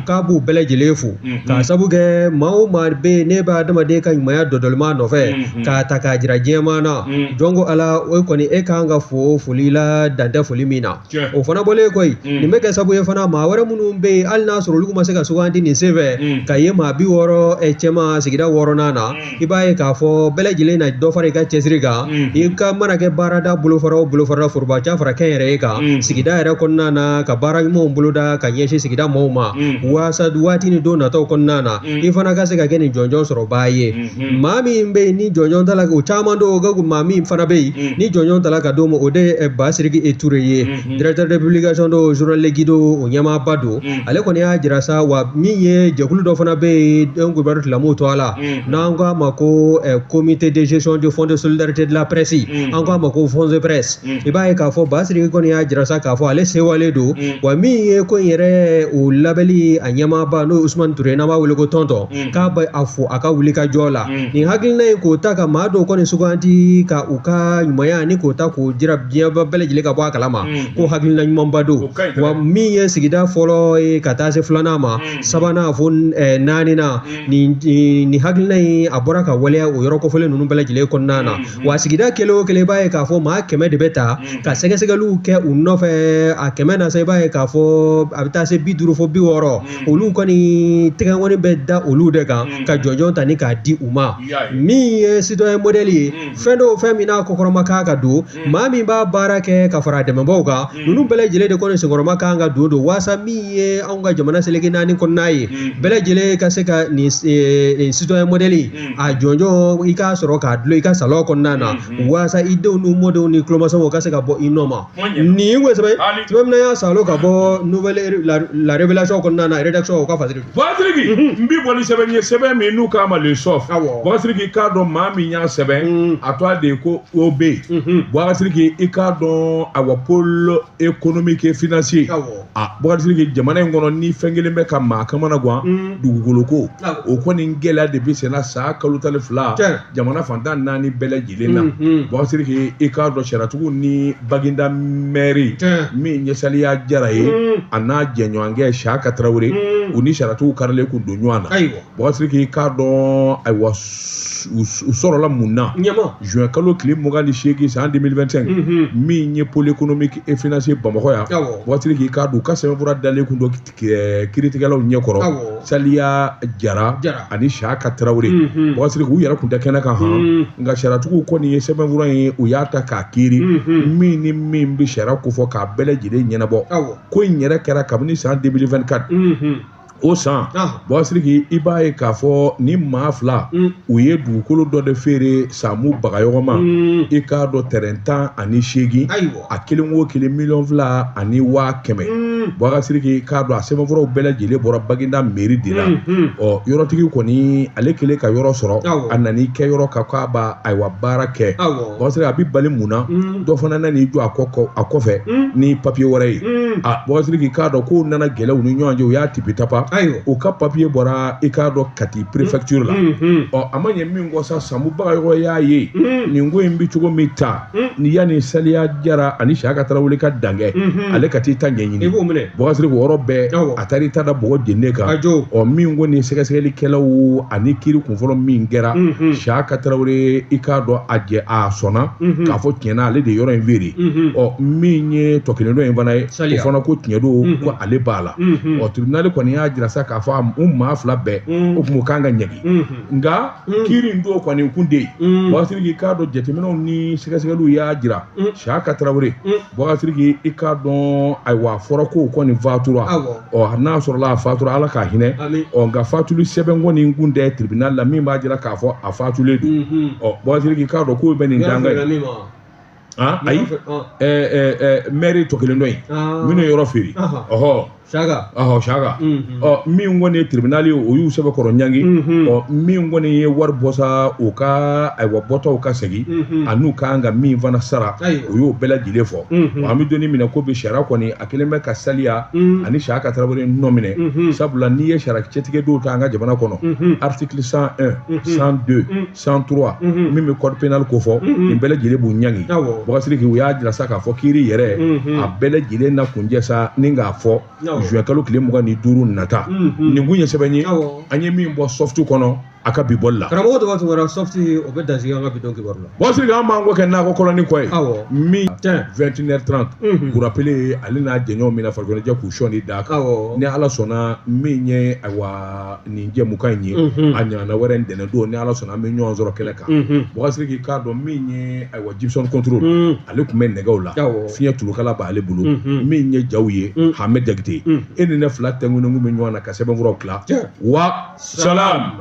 k'a b'u bɛɛ lajɛlen fo k'a sabu kɛ maa o maa bɛ yen ne bɛ adamaden ka ɲumanya dɔdɔlima nɔfɛ k'a ta k'a jira diɲɛma na jɔnko ala o kɔni e kan ka fo foli la dantɛ foli min na o fana bɔlen koyi nin bɛ kɛ sabu ye fana maa wɛrɛ minnu bɛ yen hali n'a sɔrɔ olu ma se ka sugandi nin senfɛ ka ye maa 60 cɛman sigida 6nan na i b'a ye k'a fɔ bɛɛ lajɛlen na dɔ fara i ka cɛsiri kan i ka mana kɛ baarada bolofara o bolofara forobaca fara kɛn yɛrɛ ye kan sigida yɛrɛ kɔnɔna na ka baara ɲumanw boloda ka ɲɛsin sigida mɔɔw ma waasa waati ni don nataw kɔnɔna na i fana ka se ka kɛ nin jɔnjɔn sɔrɔ baa ye maa min bɛ yen ni jɔnjɔn ta la o caman do maa min fana bɛ yen ni jɔnjɔn tala ka d'o ma o de ye Basiriki Ture ye directeur de publication do journal Legido o ɲɛmaaba do ale kɔni y'a jira sa wa min ye jɛkulu dɔ fana bɛ yen den gouverneur tilamu to a la n'an ko a ma ko comité de gestion du fonds de solidarité de la presse an ko a ma ko fonds de presse i b'a ye k'a fɔ Basiriki kɔni y'a jira sa k'a fɔ ale sewale do wa min ye ko in yɛrɛ o labɛnli a ɲɛmaaba n'o ye Usmane Ture n'an b'a wele ko tɔntɔn k'a bɛ a fo a ka wuli ka jɔ la nin hakilina in k'o ta ka maa dɔw kɔni suganti ka u ka ɲumanya ani k'o ta k'o jira diɲɛ bɛɛ lajɛlen ka bɔ a kalama ko hakilina ɲumanba do wa min ye sigida fɔlɔ ye ka taa se filanan ma sabanan fo naaninan nin hakilina in a bɔra ka waleya o yɔrɔ kɔfɔlen ninnu bɛɛ lajɛlen kɔnɔna na wa sigida kelen o kelen i b'a ye k'a fɔ maa 100 de bɛ ta ka sɛgɛsɛgɛliw kɛ u nɔfɛ a 100 na sa i b'a ye k'a fɔ a bɛ taa se 50 fo 60 olu kɔni tɛgɛnkɔni bɛ da olu de kan ka jɔnjɔn ta ni k'a di u ma min ye citoyen modèle ye fɛn dɔw fɛn min n'a kɔkɔrɔma kan ka don maa min b'a baara kɛ ka fara dɛmɛbaaw kan ninnu bɛɛ lajɛlen de kɔni senkɔrɔma kan ka don waasa min ye anw ka jamana seleke naani kɔnɔna ye bɛɛ lajɛlen ka se ka nin citoyen modèle a jɔnjɔn i k'a sɔrɔ k'a dulon i ka salon kɔnɔna na waasa i denw n'u mɔdenw ni tulomasɛnw ka se ka bɔ i nɔ ma nin ko sɛbɛn mina y'a salon ka bɔ nouvelle la révélation kɔnɔna na rédaction o ka fasiri
Basiriki n bi bɔ ni sɛbɛn ye sɛbɛn min n'u k'a ma le sof Basiriki k'a dɔn maa min y'a sɛbɛn a to a de ko o bɛ yen Basiriki i k'a dɔn awa pôle économique et financier Basiriki jamana in kɔnɔ ni fɛn kelen bɛ ka maa kamana gan dugukolo ko o kɔni gɛlɛya de bɛ senna sa kalo 12 jamana fantan 4 bɛɛ lajɛlen na Basiriki i k'a dɔn sariyatigiw ni Baginda maire min ɲɛsaliya jara ye a n'a jɛɲɔgɔnkɛ Siyaka Tarawele u ni sariyatigiw karilen kun don ɲɔgɔn na Basiriki i k'a dɔn ayiwa u sɔrɔla mun na juin kalo tile 28 san 2025 min ye pôle économique et financier Bamakɔ yan Basiriki i k'a dɔn u ka sɛbɛnfura dalen kun don kiiritigɛlaw ɲɛkɔrɔ Saliya Jara ani Siyaka Tarawele Basiriki u yɛrɛ kun tɛ kɛnɛ kan nka sariyatigiw kɔni ye sɛbɛnfura in u y'a ta k'a kiiri min ni min bɛ sariya kofɔ k'a bɛɛ lajɛlen ɲɛnabɔ ko in yɛrɛ kɛra kabini san 2024 o san Basiriki i b'a ye k'a fɔ ni maa 2 u ye dugukolo dɔ de feere Samu Bagayɔgɔ ma i k'a dɔn terrain 18 a kelen o kelen $2 ani 100,000 Basiriki k'a dɔn a sɛbɛnfuraw bɛɛ lajɛlen bɔra Baginda mairie de la yɔrɔtigi kɔni ale kelen ka yɔrɔ sɔrɔ a nana i kɛ yɔrɔ kan k'a b'a ayiwa baara kɛ Basiriki a bɛ bali mun na dɔ fana nana i jɔ a kɔfɛ ni papier wɛrɛ ye Basiriki k'a dɔn k'u nana gɛlɛya u ni ɲɔgɔn cɛ u y'a tipi tapa o ka papier bɔra i k'a dɔn Kati préfecture la a ma ɲɛ min kɔ sa Samu Bagayɔgɔ y'a ye nin ko in bɛ cogo min ta ni yanni Saliya Jara ani Siyaka Tarawele ka dan kɛ ale ka t'i ta ɲɛɲini Basiriki o yɔrɔ bɛɛ a taara i ta da bɔgɔ jenne kan min ko ni sɛgɛsɛgɛlikɛlaw ani kiiri kunfɔlɔ min kɛra Siyaka Tarawele i k'a dɔn a sɔnna k'a fɔ tiɲɛna ale de yɔrɔ in feere min ye tɔ kelen dɔ in fana ye o fana ko tiɲɛ don ko ale b'a la tribunal kɔni y'a jira sa k'a fɔ u maa 2 bɛɛ o tun kan ka ɲɛgi nka kiiri in don kɔni kun tɛ yen Basiriki k'a dɔn jateminɛw ni sɛgɛsɛgɛliw y'a jira Siyaka Tarawele Basiriki i k'a dɔn ayiwa fɔra ko kɔni fatura n'a sɔrɔla a fatura Ala k'a hinɛ nka fatuli sɛbɛn kɔni kun tɛ tribunal la min b'a jira k'a fɔ a fatulen don Basiriki k'a dɔn k'o bɛ nin danga ye ayi maire tɔ kelen dɔ in minnu ye yɔrɔ feere Siyaka min kɔni ye tribunal ye o y'u sɛbɛn kɔrɔ ɲangi min kɔni ye wari bɔ sa o ka ayiwa bɔtaw ka segin a n'u kan ka min fana sara o y'o bɛɛ lajɛlen fɔ an bɛ donni minɛ ko bi sariya kɔni a kelen bɛ ka Saliya ani Siyaka Tarawele nɔ minɛ sabula n'i ye sariya cɛtigɛ dɔw ta an ka jamana kɔnɔ article 101 102 103 min bɛ code pénal ko fɔ nin bɛɛ lajɛlen b'u ɲangi Basiriki u y'a jira sa k'a fɔ kiiri yɛrɛ a bɛɛ lajɛlen na kunjɛ sa ni k'a fɔ juin kalo tile 25 nata nin kun ye sɛbɛn ye an ye min bɔ soft kɔnɔ a ka bi bɔli la
karamɔgɔ dɔ b'a to wɛrɛ soft o bɛ dansigi an ka bi dɔn kibaru la
Basiriki an b'an kɔ kɛ nakɔ kɔlɔni kɔ ye min 21h30 k'u rappelé ale n'a jɛɲɔgɔnw min na farikolo ɲɛnajɛ k'u sɔnni da kan ni Ala sɔnna min ye ayiwa nin jɛmukan in ye a ɲɔgɔnna wɛrɛ ntɛnɛn don ni Ala sɔnna an bɛ ɲɔgɔn sɔrɔ kɛnɛ kan Basiriki k'a dɔn min ye ayiwa Gibson control ale tun bɛ nɛgɛw la fiɲɛ tulukala b'ale bolo min ye jaw ye Hamɛ Jakite e ni ne 2 tɛnkunɛngun bɛ ɲɔgɔn na ka sɛbɛnfuraw tila wa salam